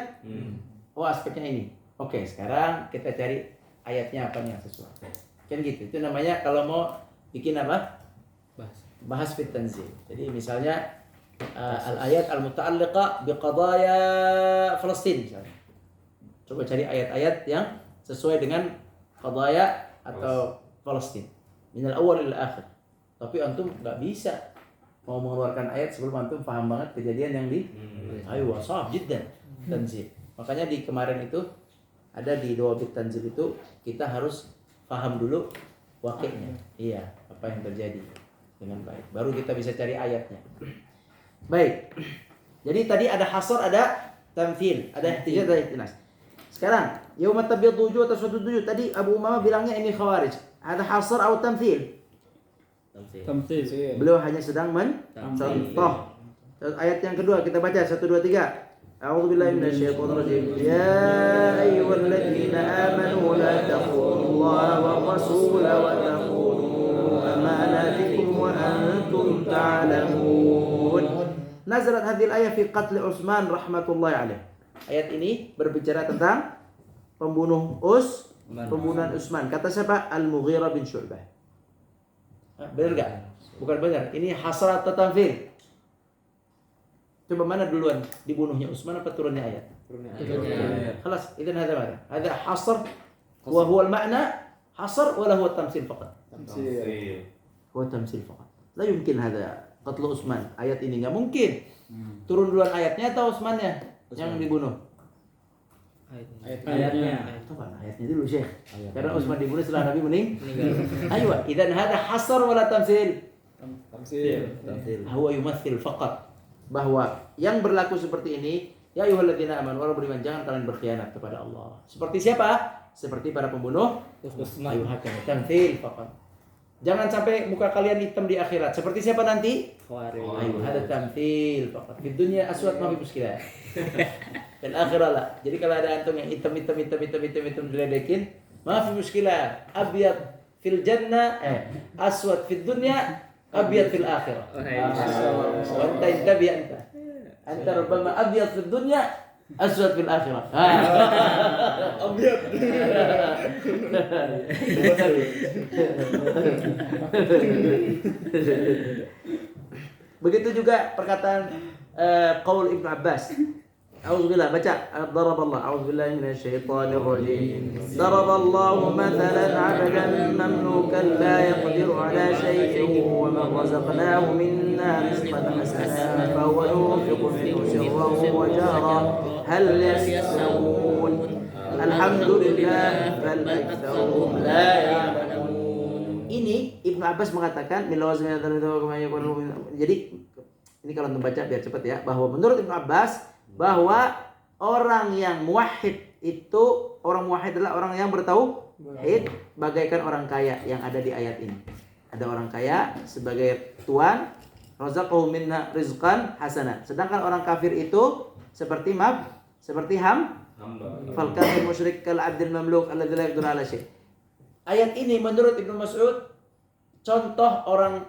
Oh, aspeknya ini. Oke, sekarang kita cari ayatnya apa nih yang sesuai. Kan gitu. Itu namanya kalau mau bikin apa? Bahas fit tanzil. Jadi misalnya al-ayat al-muta'alliqa biqadaya Palestin misalnya. Coba cari ayat-ayat yang sesuai dengan qadaya atau Palestin. Min al-awwal ila akhir. Tapi antum nggak bisa mau mengeluarkan ayat sebelum antum paham banget kejadian yang di ayo wasaf jiddan tanzil. Makanya di kemarin itu ada di doa bit tanzil itu kita harus paham dulu wakilnya. Iya, apa yang terjadi dengan baik. Baru kita bisa cari ayatnya. Baik. Jadi tadi ada hasr, ada tamthil, ada ihtijaj, ada ihtinas. Sekarang yauma tabyaddu wujuh atau suatu wujuh. Tadi Abu Umamah bilangnya ini khawarij. Ada hasr atau tamthil?
Tamsil.
Beliau hanya sedang mencontoh. Ayat yang kedua kita baca 1 2 3. A'udzubillahi minasyaitonir rajim. Ya ayyuhalladzina amanu la takhulullaha war rasula wa takhulu amanatikum wa antum ta'lamun. Nazalat hadhil ayat fi qatl Utsman rahmatullahi alaih. Ayat ini berbicara tentang pembunuhan Utsman. Kata siapa? Al-Mughirah bin Syu'bah. Benar gak? Bukan benar. Ini hasrat atau tamthil? Coba mana duluan dibunuhnya Utsman apa turunnya ayat? Khalas, idzan hada mana? Hada hasr wa huwa al-ma'na hasr wala huwa tamthil faqat?
Tamsil.
Huwa tamthil faqat. La yumkin hada qatl Utsman. Ayat ini enggak mungkin. Turun duluan ayatnya atau Utsmannya yang dibunuh?
Ayatnya.
Apa ayatnya dulu Syekh? Karena Utsman dibunuh setelah Nabi meninggal. Ayo, idzan hada hasr wala tamthil?
Tamsil.
Huwa yumathil faqat. Bahwa yang berlaku seperti ini, ya ayyuhalladzina amanu wa beriman, jangan kalian berkhianat kepada Allah. Seperti siapa? Seperti para pembunuh Utsman. Hakam tamthil faqat. Jangan sampai muka kalian hitam di akhirat. Seperti siapa nanti? Ayo, hada tamthil faqat. Di dunia aswad ma fi muskilah. Dan akhirat lah. Jadi kalau ada antum yang hitam diledekin, ma fi muskilah. Abyad fil jannah, aswad fid dunya, abyad fil akhirah. Wa anta intabi anta. Anta rubbama abyad fid dunya, aswad fil akhirah. Abyad. Begitu juga perkataan qaul Ibnu Abbas. A'udzubillah, baca daraballah, a'udzubillahi minasyaitonir rajim. Daraballahu mathalan 'abdan mamlukan la yaqdiru 'ala shay'in wa man razaqnahu minna rizqan hasanan fa huwa yunfiqu minhu sirran wa jahran hal yastawun. Alhamdulillah bal aktsaruhum la ya'lamun. Ini Ibnu Abbas mengatakan jadi ini kalau membaca biar cepat ya, bahwa menurut Ibnu Abbas bahwa orang yang muwahhid itu, orang muwahhid adalah orang yang bertauhid bagaikan orang kaya yang ada di ayat ini. Ada orang kaya sebagai tuan, razaqahu minna rizqan hasana. Sedangkan orang kafir itu seperti hamba. Fal kafir musyrik kal 'abdil mamluk alladzi la yaqdiru 'ala syai'. Ayat ini menurut Ibnu Mas'ud contoh orang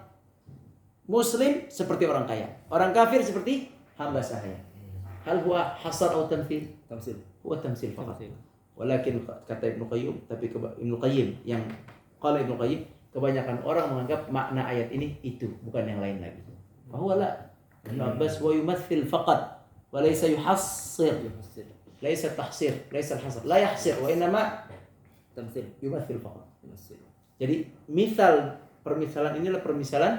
muslim seperti orang kaya, orang kafir seperti hamba sahaya. Hal huwa hasar atau tamthil?
Tamsil.
Huwa tamthil faqat. Walakin kata Ibnu Qayyim, tapi Ibnu Qayyim yang qala Ibnu Qayyim, kebanyakan orang menganggap makna ayat ini itu, bukan yang lain lagi. Bahwa la Ibnu Abbas wa yumathil faqat wa laysa yuhassir. Laysa tahsir, laysa al-hasr. La yahsir wa innama
Tamsil.
yumathil faqat. Jadi permisalan inilah permisalan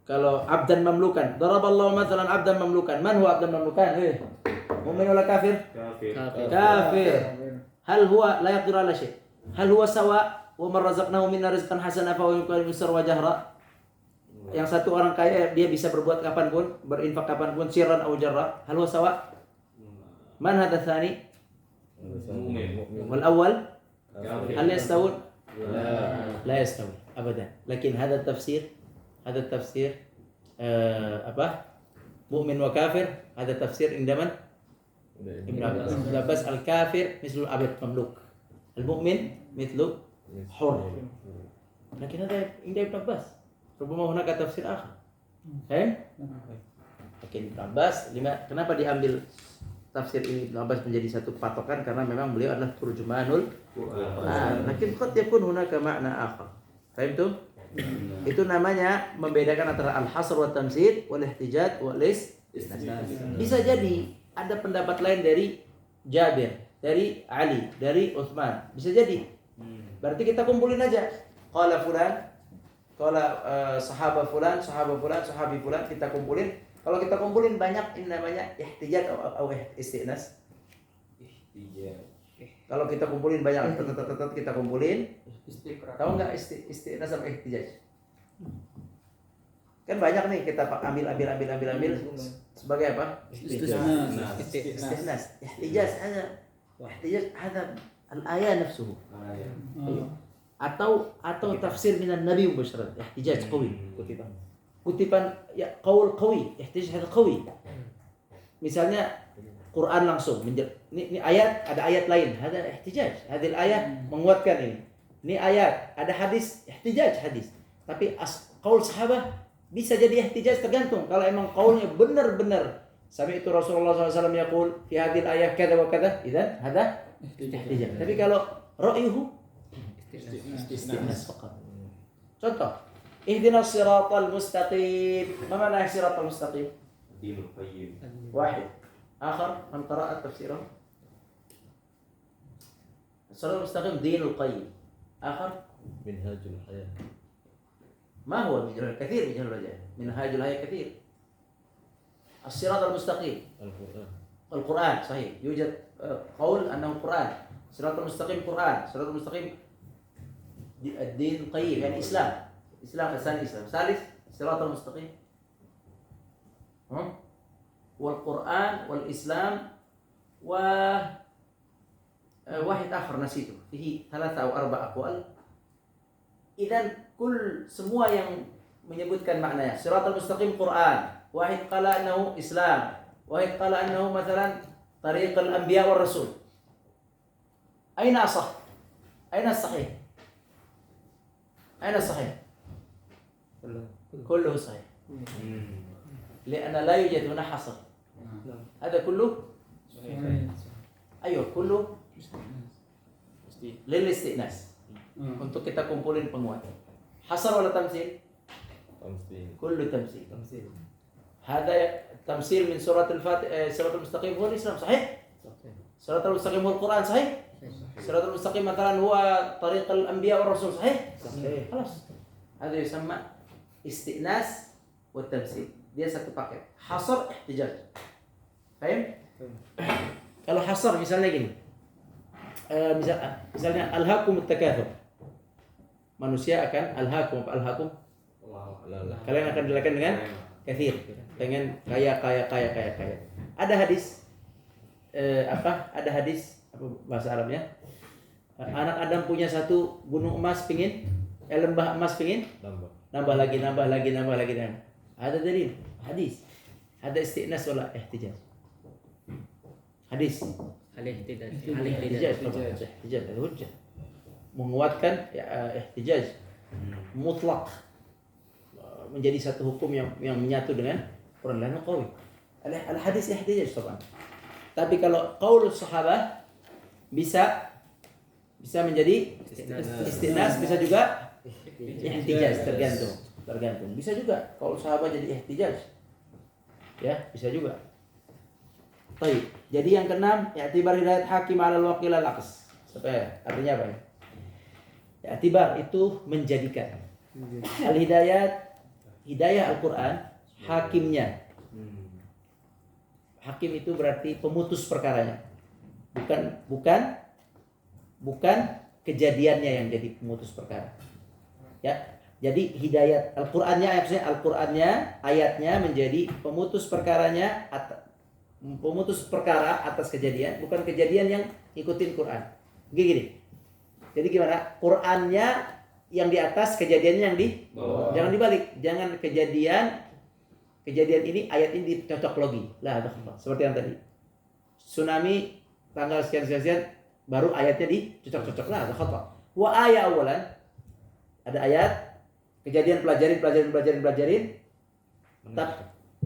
kalau abdan mamlukan. Daraballahu mathalan abdan mamlukan. Man huwa abdan mamlukan? Mu'min wala kafir? Kafir. Hal huwa la yaqdiru ala syai'? Hal huwa sawa wa man razaqnahu minna rizqan hasana fa huwa yuqalu bisar wa jahra? Yang satu orang kaya dia bisa berbuat kapanpun, berinfak kapanpun, sirran au jarra. Hal huwa sawa? Man hadha tsani? Wal awwal? Hal yastawun? La yastawun abadan. Lakin hadha tafsir mu'min wa kafir, ada tafsir indaman Ibnu Abbas al-kafir mislu abid mamluk, al-mu'min mislu hur. Lakin ada inda Ibnu Abbas rubama hunaka tafsir akhar. Lakin Ibnu Abbas kenapa diambil tafsir ini Ibnu Abbas menjadi satu patokan, karena memang beliau adalah turjumanul Quran. Lakin qad yakun hunaka makna akhar. Paham tuh? Itu namanya membedakan antara al-hasr wa tamsil wal ihtijaj wal istisna. Bisa jadi ada pendapat lain dari Jabir, dari Ali, dari Utsman. Bisa jadi. Berarti kita kumpulin aja. qala fulan, qala sahabat fulan, sahabi fulan, kita kumpulin. Kalau kita kumpulin banyak, ini namanya ihtijaj atau isti'nas.
Iya.
Kalau kita kumpulin banyak, kita kumpulin,
Istiqra.
tahu nggak isti'nas sama ihtijaj? Kan banyak nih kita ambil sebagai apa?
Istiqra.
Isti'nas. Ihtijaj ada al-ayat nafsuhu. Atau tafsir minan nabi mubasyarat. Ihtijaj qawi. Kutipan ya qaul qawi, ihtijaj hada qawi. Misalnya Quran langsung ini ayat, ada ayat lain, ada ihtijaj. Hadil ayat menguatkan ini. Ini ayat, ada hadis, ihtijaj hadis. Tapi qaul sahabat bisa jadi ihtijaj tergantung kalau emang qaulnya benar-benar sami itu Rasulullah SAW yaqul fi hadil ayat kada wa kada, idzan hada ihtijaj. Tapi kalau ra'yuhu isti'nas faqat. Contoh, ihdinas siratal mustaqim. Ma mana siratal mustaqim?
Dinul qayyim.
واحد آخر من قرأ تفسيره الصراط المستقيم دين القيم آخر
منهاج الحياة.
ما هو كثير من الرجال منهاج الحياة كثير. الصراط المستقيم القرآن صحيح يوجد قول أنه قرآن. الصراط المستقيم قرآن. الصراط المستقيم الدين القيم يعني إسلام الثاني إسلام. ثالث الصراط المستقيم والقرآن والإسلام واحد آخر نسيته فيه 3 أو 4 أقوال. إذن كل semua yang menyebutkan maknanya Siratal Mustaqim Quran, واحد قال أنه إسلام، واحد قال أنه مثلا طريق الأنبياء والرسول. أين أصح؟ أين الصحيح؟ أين الصحيح؟ كله صحيح لأن لا يوجد هنا حصر. هذا كله أيوه كله للاستئناس untuk kita kumpulin penguat. Hasar wala tamsil? كله تمثيل. هذا تمثيل من سورة الفاتحة. سورة المستقيم هو الإسلام صحيح؟ سورة المستقيم هو القرآن صحيح؟ سورة المستقيم مثلا هو طريق الأنبياء والرسول صحيح؟ خلاص هذا يسمى استئناس والتمثيل. Dia satu paket. Hasar, ihtijaj. Paham? Kalau hasar misalnya gini. Misalnya alhaakumut takatsur. Manusia akan alhaakum. Kalian akan dilakukan dengan kathir, dengan kaya. Ada hadis ada hadis apa bahasa Arabnya? Anak Adam punya satu gunung emas pingin lembah emas pingin nambah lagi. Ada dalil, hadis. Ada isti'nas wala ihtijaj. Hadis. Ihtijaj, hujjah. Menguatkan ihtijaj mutlak menjadi satu hukum yang menyatu dengan Quran dan qawi. Al hadis ihtijaj taban. Tapi kalau qaul sahabat bisa menjadi isti'nas, bisa juga ihtijaj, tergantung. Bisa juga kalau sahabat jadi ihtijaj. Ya, bisa juga. Baik. Jadi yang keenam, i'tibar hidayat hakim 'ala al-waqil al-aqs. Artinya apa ya? I'tibar itu menjadikan. Hidayah Al-Qur'an hakimnya. Hakim itu berarti pemutus perkaranya. Bukan kejadiannya yang jadi pemutus perkara. Ya. Jadi hidayat Al-Qur'annya, ayatnya menjadi pemutus perkara atas kejadian, bukan kejadian yang ikutin Quran. Gini. Jadi gimana? Qurannya yang di atas, kejadiannya yang di bawah. Jangan dibalik. Jangan kejadian ini, ayat ini dicocok logi. Lah, seperti yang tadi. Tsunami tanggal sekian baru ayatnya dicocok-cocok. Lah, ada khata. Wa ayat awalan. Ada ayat, kejadian pelajarin.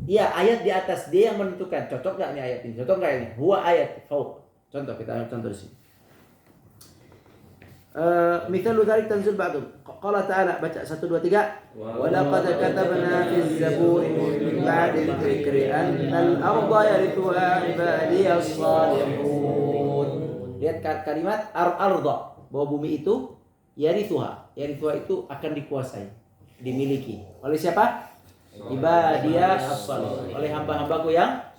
Iya, ayat di atas dia yang menentukan cocok nggak nih ayat ini, cocok nggak ini. Huwa ayat fauq. Contoh kita ambil contoh di sini. Mithalu dzalik tanzil ba'du. Qala ta'ala, baca 1 2 3. Wa laqad katabna fil zabur min ba'di dzikri annal arda yarithuha ibadiyas salihun. Lihat kalimat arda, bahwa bumi itu yarithuha. Yarithuha itu akan dikuasai, dimiliki oleh siapa? Ibadiyah as-salih, oleh hamba-hambaku yang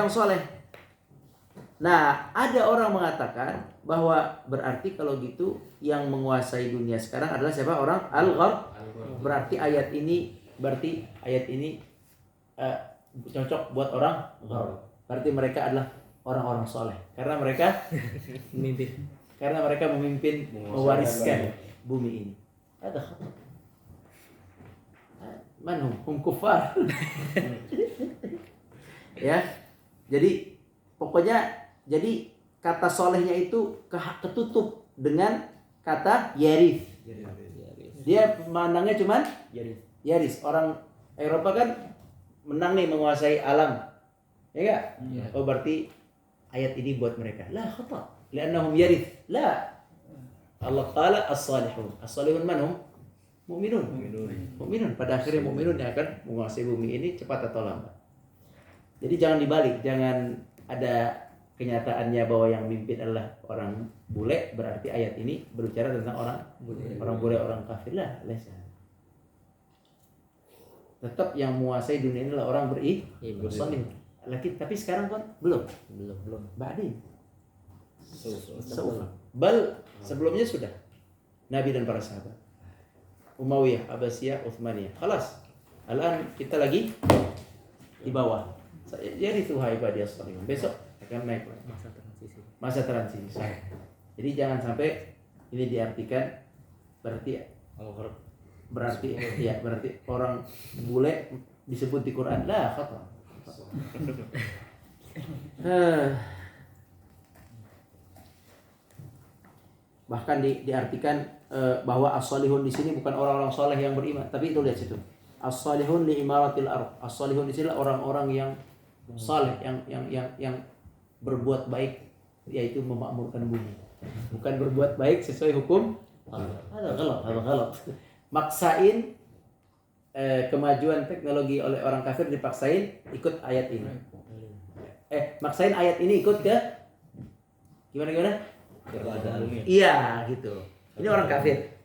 soleh. Nah, ada orang mengatakan bahwa berarti kalau gitu yang menguasai dunia sekarang adalah siapa? Orang al-gharb. Berarti ayat ini cocok buat orang gharb. Berarti mereka adalah orang-orang soleh karena mereka memimpin mewariskan bumi ini. Ada khatar. Hum kufar. Ya. Jadi pokoknya kata solehnya itu ketutup dengan kata yarith. Dia memandangnya cuman yaris. Orang Eropa kan menang nih menguasai alam. Ya enggak? Oh berarti ayat ini buat mereka. La khata. Li'annahum yarith. La. Allah qala as-salihun. As-salihun man hum? Mu'minun. Pada akhirnya mu'minun yang akan menguasai bumi ini cepat atau lambat. Jadi jangan dibalik, jangan ada kenyataannya bahwa yang mimpin adalah orang bule, berarti ayat ini berbicara tentang orang bule, orang kafir lah. Tetap yang menguasai dunia ini adalah orang beriman. Tapi sekarang kan belum. Ba'din. Sebelumnya sudah. Nabi dan para sahabat. Umayyah, Abbasiyah, Utsmaniyah. Khalas. Alan kita lagi di bawah. Jadi itu ibadiyah salihun. Besok akan naik masa transisi. Jadi jangan sampai ini diartikan berarti orang bule disebut di Quran lah kata. Bahkan diartikan bahwa as-salihun di sini bukan orang-orang soleh yang beriman, tapi itu lihat situ. As-salihun li imaratil ardh. As-salihun di sini orang-orang yang saleh, yang berbuat baik, yaitu memakmurkan bumi. Bukan berbuat baik sesuai hukum. Ada galat. Maksain kemajuan teknologi oleh orang kafir, dipaksain ikut ayat ini. Maksain ayat ini ikut ke gimana? Iya gitu. Ini orang kafir.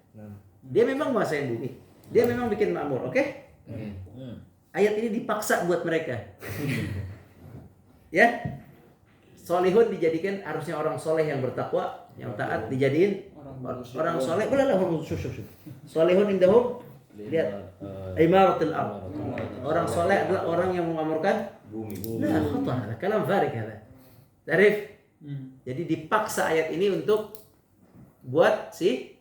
Dia memang menguasai bumi. Dia memang bikin makmur, oke? Ayat ini dipaksa buat mereka. Ya. Solihun dijadikan harusnya orang soleh yang bertakwa, yang taat dijadiin orang soleh. Bolehlah solihun indahum lihat imaratul ardh. Orang soleh adalah orang yang mengamalkan bumi. Nah, khata, kalam farik hada. Tarif. Jadi dipaksa ayat ini untuk buat si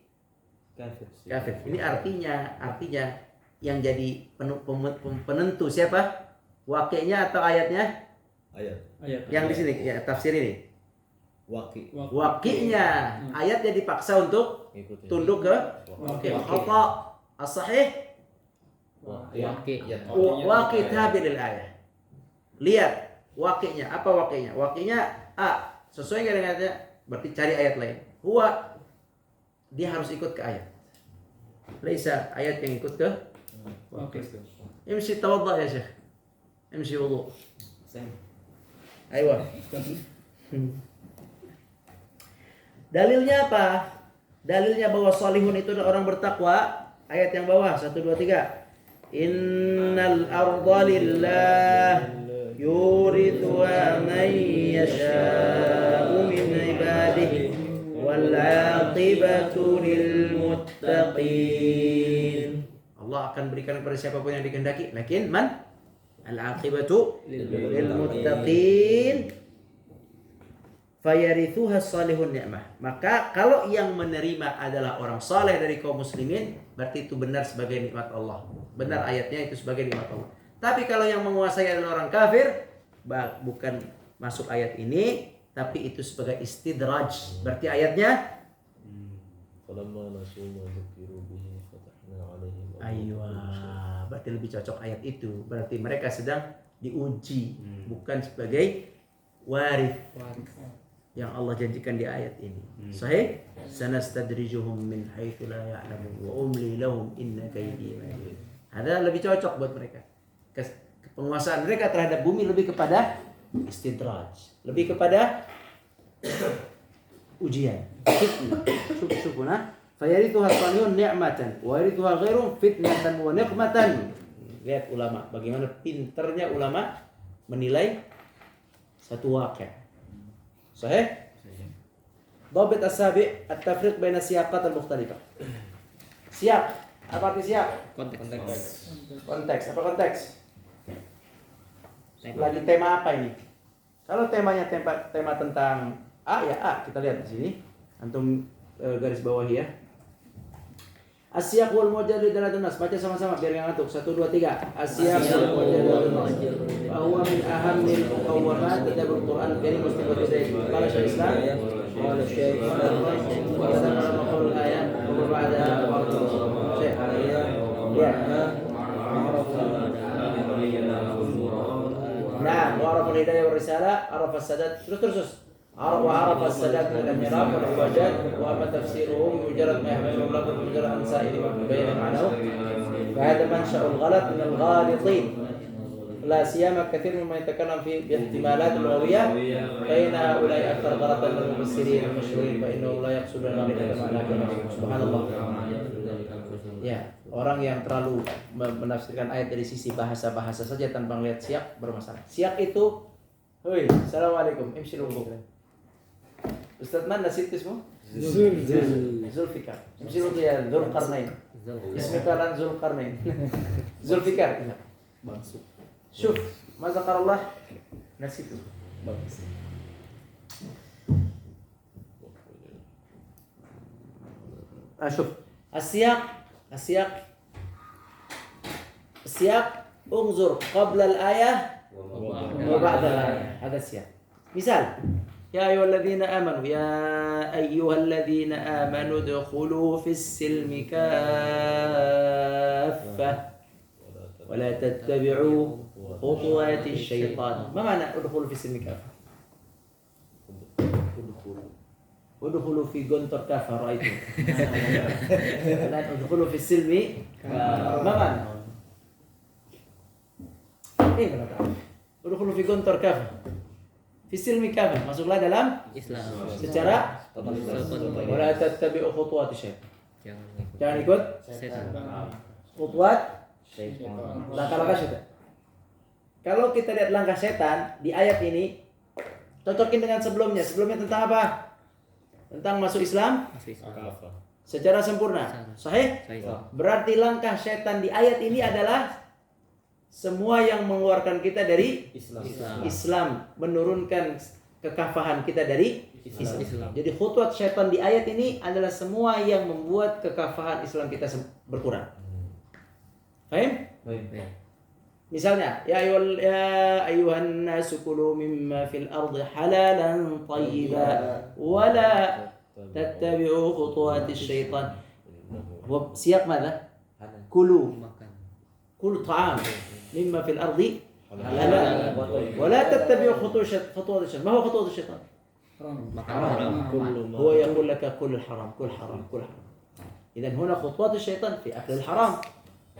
kafir. Ini artinya yang jadi penentu siapa? Wakilnya atau ayatnya? Ayat. Yang di sini ya tafsir ini. Wakilnya. Ayatnya dipaksa untuk tunduk ke khata as-sahih. Waqi tabi'il ayat. Lihat wakilnya. Apa wakilnya? Wakilnya sesuai dengan ayatnya, berarti cari ayat lain. Dia harus ikut ke ayat. Laisa ayat yang ikut ke Imsi tawadda ya Syekh. Imsi wudu. Ayo. Dalilnya apa? Dalilnya bahwa salihun itu adalah orang bertakwa. Ayat yang bawah 1 2 3. Innal arda lillah yurithuha man yasha'u min ibadihi wal 'aqibatu lil muttaqin. Allah akan berikan kepada siapapun yang dikehendaki. Lakin man? Al-'aqibatu lil muttaqin. Fayarithuha salihun ni'mah. Maka kalau yang menerima adalah orang saleh dari kaum muslimin, berarti itu benar sebagai nikmat Allah. Benar ayatnya itu sebagai nikmat Allah. Tapi kalau yang menguasai adalah orang kafir, bukan masuk ayat ini, tapi itu sebagai istidraj. Berarti ayatnya berarti lebih cocok ayat itu. Berarti mereka sedang diuji, bukan sebagai waris yang Allah janjikan di ayat ini. Sahih? Sanastadrijuhum min haitsu la ya'lamun wa umli lahum inna kaydi matin. Ada lebih cocok buat mereka. Penguasaan mereka terhadap bumi lebih kepada istidraj, lebih kepada ujian. Syukuna Fayarithuha saniyun ni'matan wa yarithuha ghairum fitnatan wa niqmatan. Lihat ulama, bagaimana pinternya ulama menilai satu wakil. Sahih? Dhabit as-sabi' at-tafriq baina siyaqat al-mukhtalifah. Siyaq, apa arti siyaq? Konteks. Apa konteks? Lagi tema apa ini? Kalau temanya tema tentang A ya A, kita lihat di sini. Antum garis bawah ya. As-siyaq wal mujarrad dalatun nas. Baca sama-sama biar enggak ngantuk. 1 2 3. As-siyaq wal mujarrad dalatun nas. Bahwa min ahammil muqawwamat tadabbur Quran karim mustabad dari qala Syekh Islam. Qala Syekh wa dzakara maqal ayat wa ba'da Syekh ya. Nah, wa arafa al-hidayah wa risalah, arafa as-sadad. Terus. وعرف السداد من الانحراف والعوجات واما تفسيره بمجرد ما يحمله اللفظ بمجرد عن سائر بين معناه فهذا منشا الغلط من الغالطين لا سيما كثير مما يتكلم في باحتمالات لغويه فان هؤلاء اكثر غلطا من المفسرين المشهورين فانهم لا يقصدون ذلك المعنى كما سبحان الله. Ya, orang yang terlalu menafsirkan ayat dari sisi bahasa saja tanpa melihat siyak bermasalah. Siyak itu, hoi, assalamualaikum, imshi lumbu. Ustaz mana situ semua? Zulfikar. Imshi lumbu ya Zulkarnain. Ismikalan Zulkarnain. Zulfikar. Bangsuk. Syuf, mazakarallah nasitu. Bagus. Syuf. السياق انظر قبل الآية وبعد الآية هذا السياق. مثال يا أيها الذين آمنوا ادخلوا في السلم كافة ولا تتبعوا خطوات الشيطان. ما معنى ادخلوا في السلم كافة؟ ادخلوا في قنطر كافة رأيتم. الآن ادخلوا في السلم ما معنى؟ إيه benar. Udkhulu fi gontor kafah. Fi silmi kafah. Masuklah dalam
Islam
secara wala tattabi'u khutuwati syaitan. Jangan ikut
setan.
khutuwat syaitan. Langkah-langkah syaitan. Kalau kita lihat langkah setan di ayat ini, cocokin dengan sebelumnya. Sebelumnya tentang apa? Tentang masuk Islam secara sempurna. Sahih? Berarti langkah setan di ayat ini adalah semua yang mengeluarkan kita dari Islam, menurunkan kekafahan kita dari Islam. Jadi khutwat syaitan di ayat ini adalah semua yang membuat kekafahan Islam kita berkurang. Paham? Misalnya, ya ayuhan nasu kulu mimma fil ardi halalan tayyiba wa la tattabi'u khutuwatis syaitan. Siap mana? Kulu ta'am mimma fil ardi halal wa la tattabi'u khutuwatis syaitan. Ma huwa khutuwatis syaitan? هو يقول لك كل الحرام كل حرام كل حرام. إذن هنا خطوات الشيطان في أكل الحرام.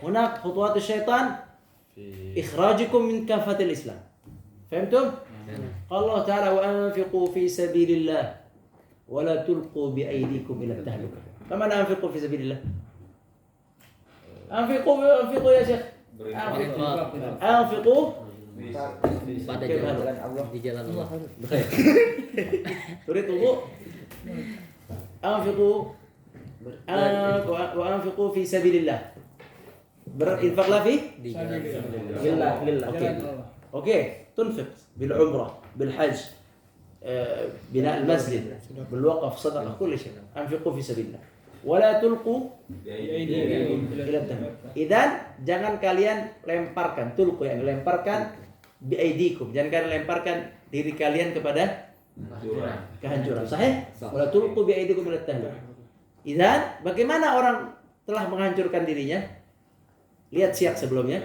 هناك خطوات الشيطان إخراجكم من كافة الإسلام. فهمتم؟ قال الله تعالى وأنفقوا في سبيل الله ولا تلقوا بأيديكم إلى التهلكة. فمن أنفقوا في سبيل الله؟ أنفقوا يا شيخ. أنفقوا
pada jalan Allah, di jalan Allah.
تريد وضوء وأنفقوا في سبيل الله. Berinfaklah fi lillah. Oke. تنفق بالعمرة بالحج بناء المسجد بالوقف صدقة كل شيء. أنفقوا في سبيل الله ولا تلقوا إلى التهلكة. إذن jangan kalian lemparkan tulqu yang lemparkan biaidikum. Jangan kalian lemparkan diri kalian kepada kehancuran. Sahih? Wala tulqu biaidikum ila at-tahlukah. Idzan bagaimana orang telah menghancurkan dirinya? Lihat siap sebelumnya.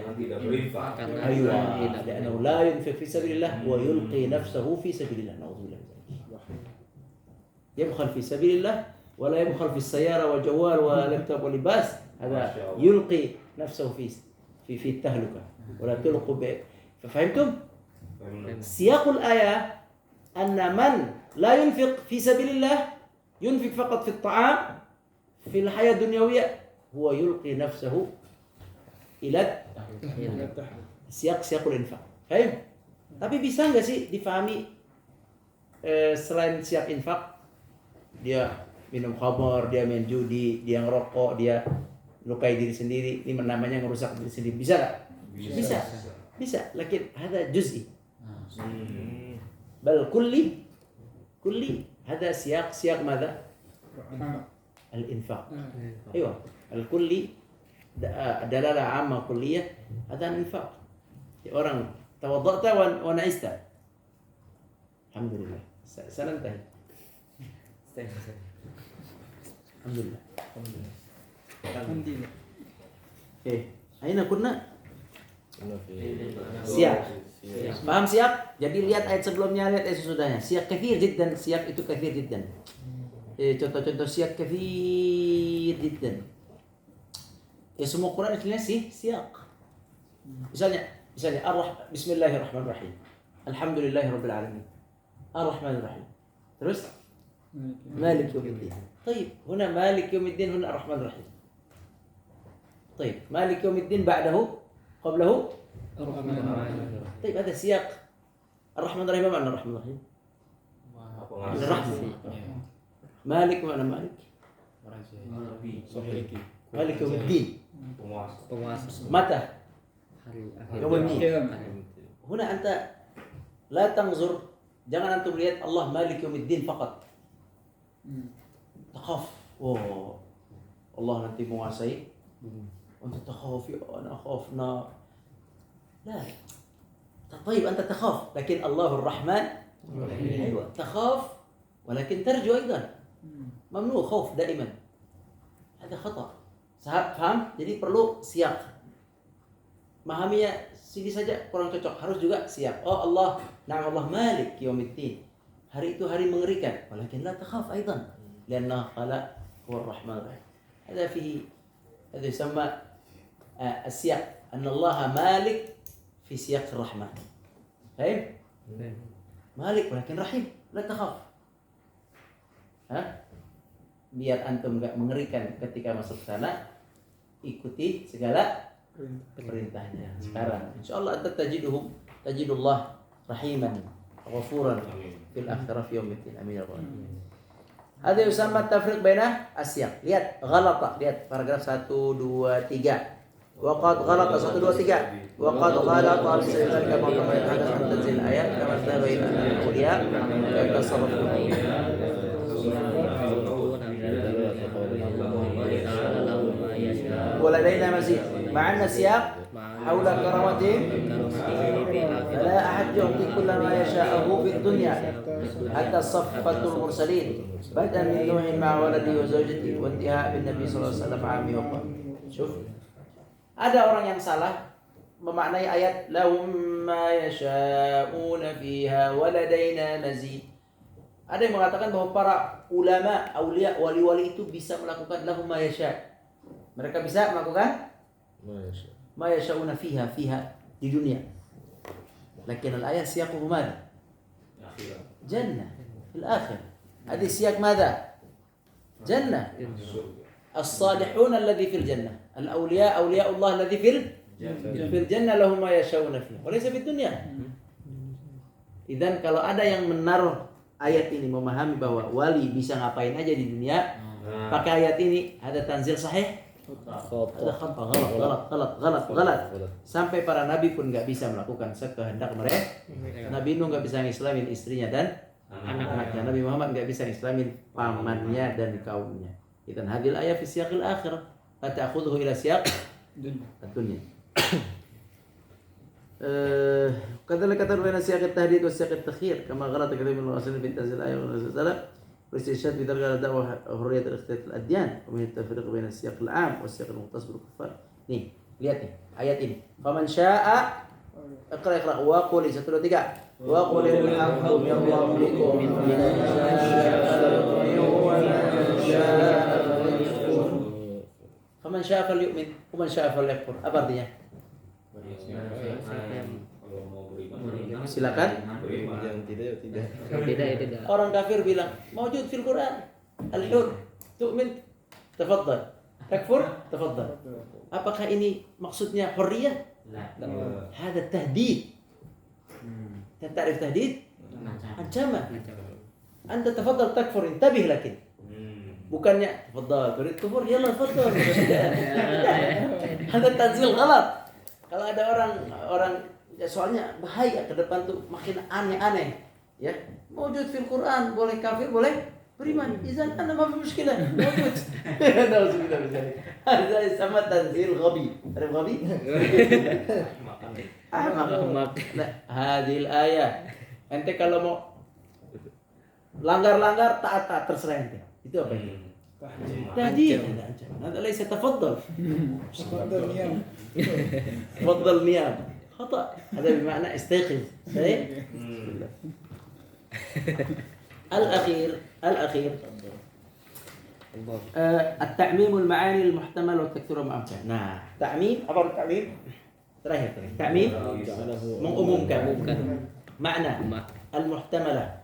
Aywa, li'annahu la yunfiq fi sabilillah wa yulqi nafsahu fi sabilillah. Na'udzubillah. Yabkhal fi sabilillah wa la yabkhal fi as-sayyara wa jawal wa laptop wa libas. Hada yulqi nafsahu fi at-tahlukah. Wa la tulqu bi. ففهمتم؟ سياق الآية أن من لا ينفق في سبيل الله ينفق فقط في الطعام fil hayat dunyawiyah huwa yulqi nafsahu ila siyak-siyakul infak. Paham? Tapi bisa nggak sih difahami selain siap infak, dia minum khamar, dia main judi, dia ngerokok, dia lukai diri sendiri, ini namanya ngerusak diri sendiri. Bisa nggak? Bisa. Lakin ada juz'i. Bal kulli ada siyak mada? Al-infaq. Aywa, al-kulli dalalah amma kulliyah ada al-infaq. Orang tawadda'ta wa na'ista. Alhamdulillah. Sanantahi. Alhamdulillah. Aina kunna? Siap. Paham siap? Jadi lihat ayat sebelumnya, lihat ayat sesudahnya. Siap kathir jiddan, siap itu kathir jiddan. Contoh-contoh siap kathir jiddan. Ya semua Quran istilahnya siap. Misalnya Bismillahirrahmanirrahim. Alhamdulillahirabbil alamin. Ar-Rahmanir Rahim. Terus Malik Yawmiddin. طيب هنا مالك يوم الدين هنا الرحمن الرحيم. طيب مالك يوم الدين بعده قبله طيب هذا سياق الرحمن الرحيم. ما معنى الرحمن الرحيم؟ الرحمة. مالك معنى مالك مالك يوم الدين. متى؟ يوم الدين. هنا أنت لا تنظر، jangan antum lihat Allah Malik Yaumiddin faqat. Takhaf, Allah nanti menguasai. Anta takhaf, ya ana khafna. لا. طيب أنت تخاف لكن الله الرحمن أيوة تخاف ولكن ترجو أيضا. ممنوع خوف دائما. هذا خطأ. Faham? Jadi perlu siap. Memahaminya sedikit saja kurang cocok, harus juga siap. Oh Allah, na'am Allah Malik Yaumiddin. Hari itu hari mengerikan. Walakin la takhaf aidan. Lianna qala huwa ar-Rahman ar-Rahim. Ada fihi هذا يسمى السياق أن الله مالك في سياق الرحمة. فاهم؟ مالك ولكن رحيم لا تخاف. Biar antum enggak mengerikan ketika masuk sana, ikuti segala perintahnya. Sekarang insyaallah anta tajidullah rahiman ghafuran fil akhirah fi yaumiddin. Amin ya rabbal alamin. Ada yusamma tafriq baina asyaq. Lihat ghalata, lihat paragraf 1 2 3. Waqad ghalata 1 2 3. Waqad ghalata al-sayyidan kama qala an tanzil ayat kama tabayyana al-awliya kama tasarrafu. ولدينا مزيد مع أن السياق حول كرامتهم فلا أحد يعطي كل ما يشاءه في الدنيا حتى صفة المرسلين بدءا من نوح مع ولده وزوجته وانتهاء بالنبي صلى الله عليه وسلم عامه وقال. شوف ada orang yang salah memaknai ayat lahum ma yasha'una fiha waladaina mazid. Ada yang mengatakan bahwa para ulama, aulia, wali-wali itu bisa melakukan lahum ma yasha'. Mereka bisa melakukan ma yasha'una fiha di dunia. Lakin al-ayat siyaquhu madha? Jannah fil akhir. Hadi siyak madha? Jannah. As-salihun alladhi fil jannah. Al-awliya Allah alladhi fil jannah lahum ma yasha'una fiha. Walaysa fid dunya. Idzan kalau ada yang menaruh ayat ini memahami bahwa wali bisa ngapain aja di dunia, pakai ayat ini ada tanzil sahih. Ada khata, galat. Sampai para nabi pun nggak bisa melakukan sekehendak mereka. Nabi Nuh nggak bisa ngislamin istrinya dan anak-anaknya. Nabi Muhammad nggak bisa ngislamin pamannya dan kaumnya. Idzan hadil ayat fi siyaqil akhirah, la ta'khudhuhu ila siyaq dunya. كذلك تروي سياق التهديد وسياق التخيير كما غلط كثير من المراسلين في تنزيل الآية والرسول صلى الله عليه وسلم والاستشهاد في درجة دعوة حرية الاختلاف الأديان ومن التفريق بين السياق العام والسياق المختص بالكفار. Nih, lihat nih ayat ini. Faman syaa'a iqra wa qul 1 2 3 wa qul al-haqqu min rabbikum faman syaa'a falyu'min wa man syaa'a falyakfur. Apa artinya? Silakan.
Yang tidak.
Tidak.
Orang kafir bilang maujud fil Quran al-hur tu'min Tafadhal. Takfur? Tafadhal. Apakah ini maksudnya hurriyah?
لا
Hada tahdid. Ta'rif tahdid? Ancaman. Anta tafadhal takfur, intabih lakin. Bukannya tafadhal, turid kufur, yalla tafadhal. Hada tanzil ghalat. Kalau ada orang ya soalnya bahaya ke depan tuh makin aneh-aneh. Ya, mewujud fil Quran, boleh kafir, boleh beriman. Izan anda ma fi mushkilah. Mewujud. Nauzubillah min dzalik. Hada sama tanzil ghabi. Arif ghabi? Ahmaq. Nah, hadil ayah. Ente kalau mau langgar taat terserah ente. Itu apa itu? Tahdid. Hada laysa tafaddal. تفضل نيام خطأ هذا بمعنى استيقظ صحيح الأخير التعميم المعاني المحتمل والتكثير والمؤمن. Nah, ta'mim apa ta'mim? Terakhir. Ta'mim mengumumkan makna al-muhtamalah.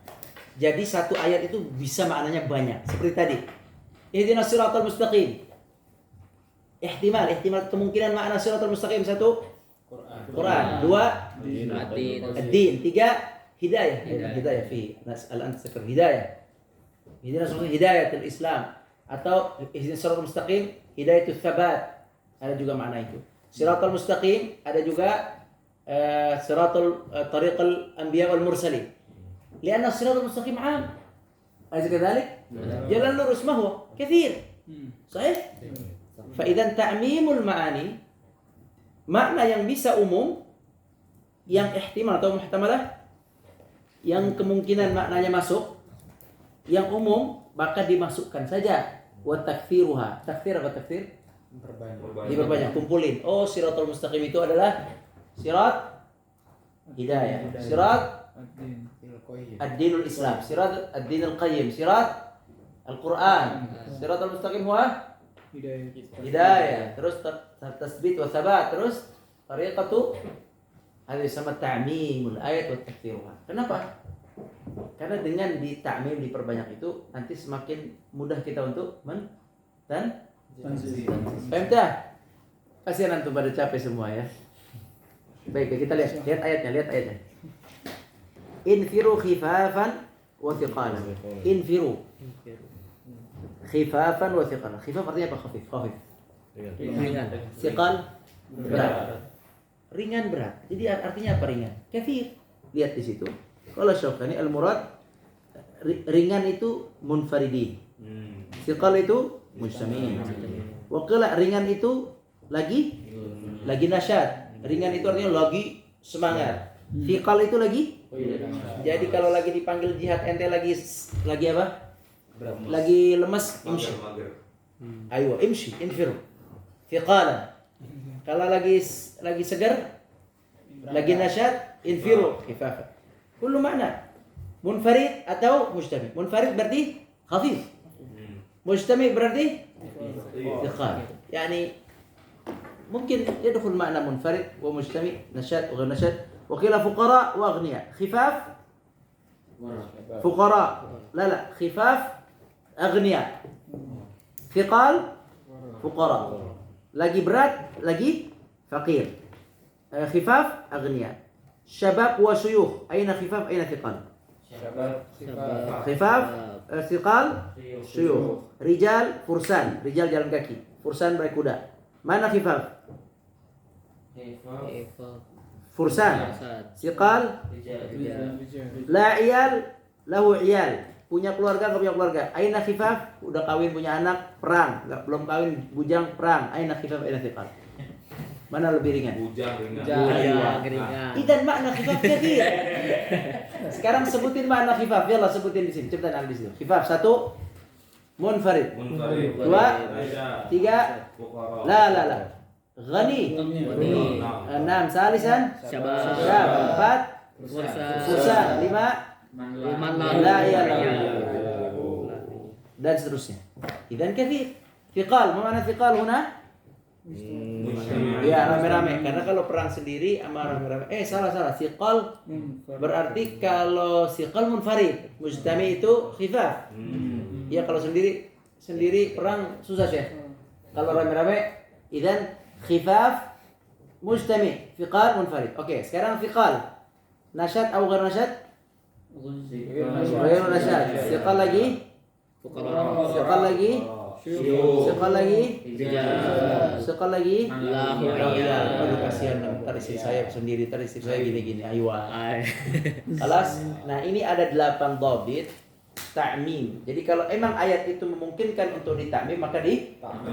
Jadi satu ayat itu bisa maknanya banyak. Seperti tadi. Ihdinas siratal mustaqim. Ihtimal kemungkinan makna siratal mustaqim. Satu, Quran. Dua, ad-din. Tiga, hidayah fi nas'al anta hidayah. Hidayatul Islam atau ihdinas siratal mustaqim, hidayatul tsabat. Ada juga makna itu. Siratal mustaqim ada juga siratal tariqal anbiya wal mursalin. Lianna siratal mustaqim 'am. Alaysa kadhalik? Jalan lurus ma huwa kathir. Sahih? Faidan ta'mimul ma'ani, makna yang bisa umum, yang ihtimal atau muhtamalah, yang kemungkinan maknanya masuk, yang umum, maka dimasukkan saja. Wa takfiruha. Takfir apa takfir? Diperbanyak, kumpulin. Oh, siratul mustaqim itu adalah sirat hidayah, sirat ad-dinul Islam, sirat ad-dinul qayyim, sirat Al-Quran, siratul mustaqim huwa hidayah, terus tasbit wa tsabat, terus tariqatu hadis sama ta'mimul ayat wa takfiruha. Kenapa? Karena dengan ta'mim diperbanyak itu nanti semakin mudah kita untuk dan paham? Kasihan antum pada capek semua ya. Baik, kita lihat ayatnya. Infiru khifafan wa thiqalan. Infiru khifafan wa thiqalan. Khifaf artinya apa? Khafif. Ringan. Thiqal berat. Ringan berat. Jadi artinya apa ringan? Kathir. Lihat di situ. Kalau Syaukani al-murad ringan itu munfaridin. Thiqal itu mujtami'in. Wa qila ringan itu lagi nasyad. Ringan itu artinya lagi semangat. Thiqal itu lagi. Jadi kalau lagi dipanggil jihad ente lagi apa? Lagi lemas, imshi. Ayo, imshi, infiru. Thiqalan. Kalau lagi segar, lagi nasyad, infiru. Khifafan. Kullu makna. Munfarid atau mujtami'. Munfarid berarti khafif. Mujtami' berarti thiqal. Yani mungkin يدخل معنى منفرد ومجتمع نشاط وغير نشاط وقيل فقراء واغنياء خفاف فقراء لا خفاف اغنياء ثقال فقراء lagi berat lagi fakir خفاف اغنياء شباب وشيوخ اين خفاف اين ثقال خفاف ثقال شيوخ رجال فرسان رجال jalan kaki فرسان berkuda. Mana khifaf? Fursan. Siqal. La iyal, lahu iyal. Punya keluarga, enggak punya keluarga. Aina khifaf? Udah kawin punya anak, perang. Enggak belum kawin, bujang, perang. Aina khifaf, aina siqal. Mana lebih ringan?
Bujang ringan.
ringan.
Idan makna khifaf kathir. Sekarang sebutin makna khifaf. Yalla sebutin di sini. Cepetan di sini. Khifaf satu. Munfarid. Dua. Tiga. La. Ghani. Enam. Salisan. Syabab. Empat. Fursan. Lima. La ya. Dan seterusnya. Idan kathir. Thiqal. Mana thiqal huna? Ya rame-rame. Karena kalau perang sendiri sama rame-rame. Salah. Thiqal berarti kalau thiqal munfarid. Mujtami itu khifaf. Ya kalau sendiri sendiri perang susah sih. Kalau rame-rame, idan khifaf mujtami, fiqal munfarid. Oke, sekarang fiqal. Nasyad atau ghair nasyad? Ghair nasyad. Fiqal lagi? Fiqal lagi? Fiqal lagi? Fiqal lagi? Aduh kasihan, ntar istri saya sendiri, ntar istri saya gini-gini. Ayo. Alas. Nah, ini ada 8 dhabit ta'mim. Jadi kalau emang ayat itu memungkinkan untuk ditakmim maka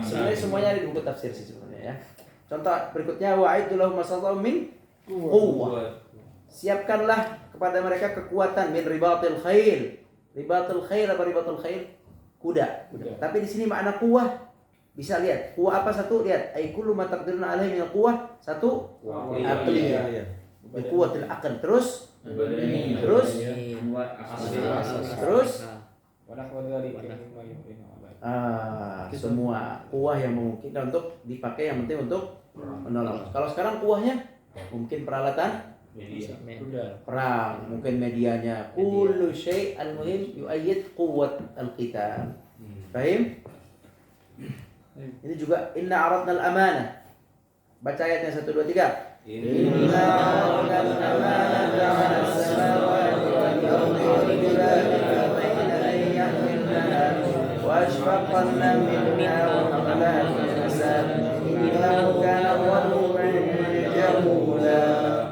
sebenarnya semuanya ada di buku tafsir sih sebenarnya ya. Contoh berikutnya wa'iddu lahum mastata'u min quwwah. Siapkanlah kepada mereka kekuatan min ribatil khail. Ribatul khail apa ribatul khail? Kuda. Tapi di sini makna quwwah bisa lihat. Quwwah apa satu? Lihat. Ai kullu ma taqdiruna alaihi min quwwah. Satu aqliyah. Bi quwwatil aql. Terus semua kuah yang memungkinkan untuk dipakai, yang penting untuk menolong. Kalau sekarang kuahnya mungkin peralatan perang, mungkin medianya. Kullu syai' al-muhim yu'ayyid quwwat al-qital. Paham? Ini juga inna aradna al-amanah. Baca ayatnya 1 2 3. Inna aradna al-amanata 'ala as-samawati wal-ardi wal-jibali fabayna an yahmilnaha wa ashfaqna minha wa hamalaha al-insan innahu kana zaluman jahula.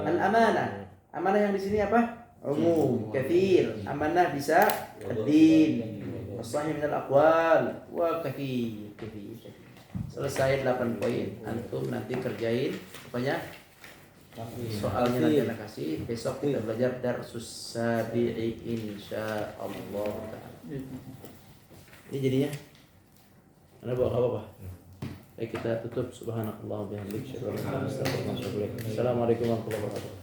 Al-amanah. Amanah yang di sini apa? Umum, kathir. Amanah bisa ad-din. As-sahih min al-aqwal wa kathir. Selesai 8 poin. Antum nanti kerjain apanya? Soalnya nanti anak kasih. Besok kita belajar darsus sabi'i insyaallah ta'ala. Ini jadinya Anda bawa apa? Baik, kita tutup. Subhanakallah wa bihamdika. Assalamualaikum warahmatullahi wabarakatuh.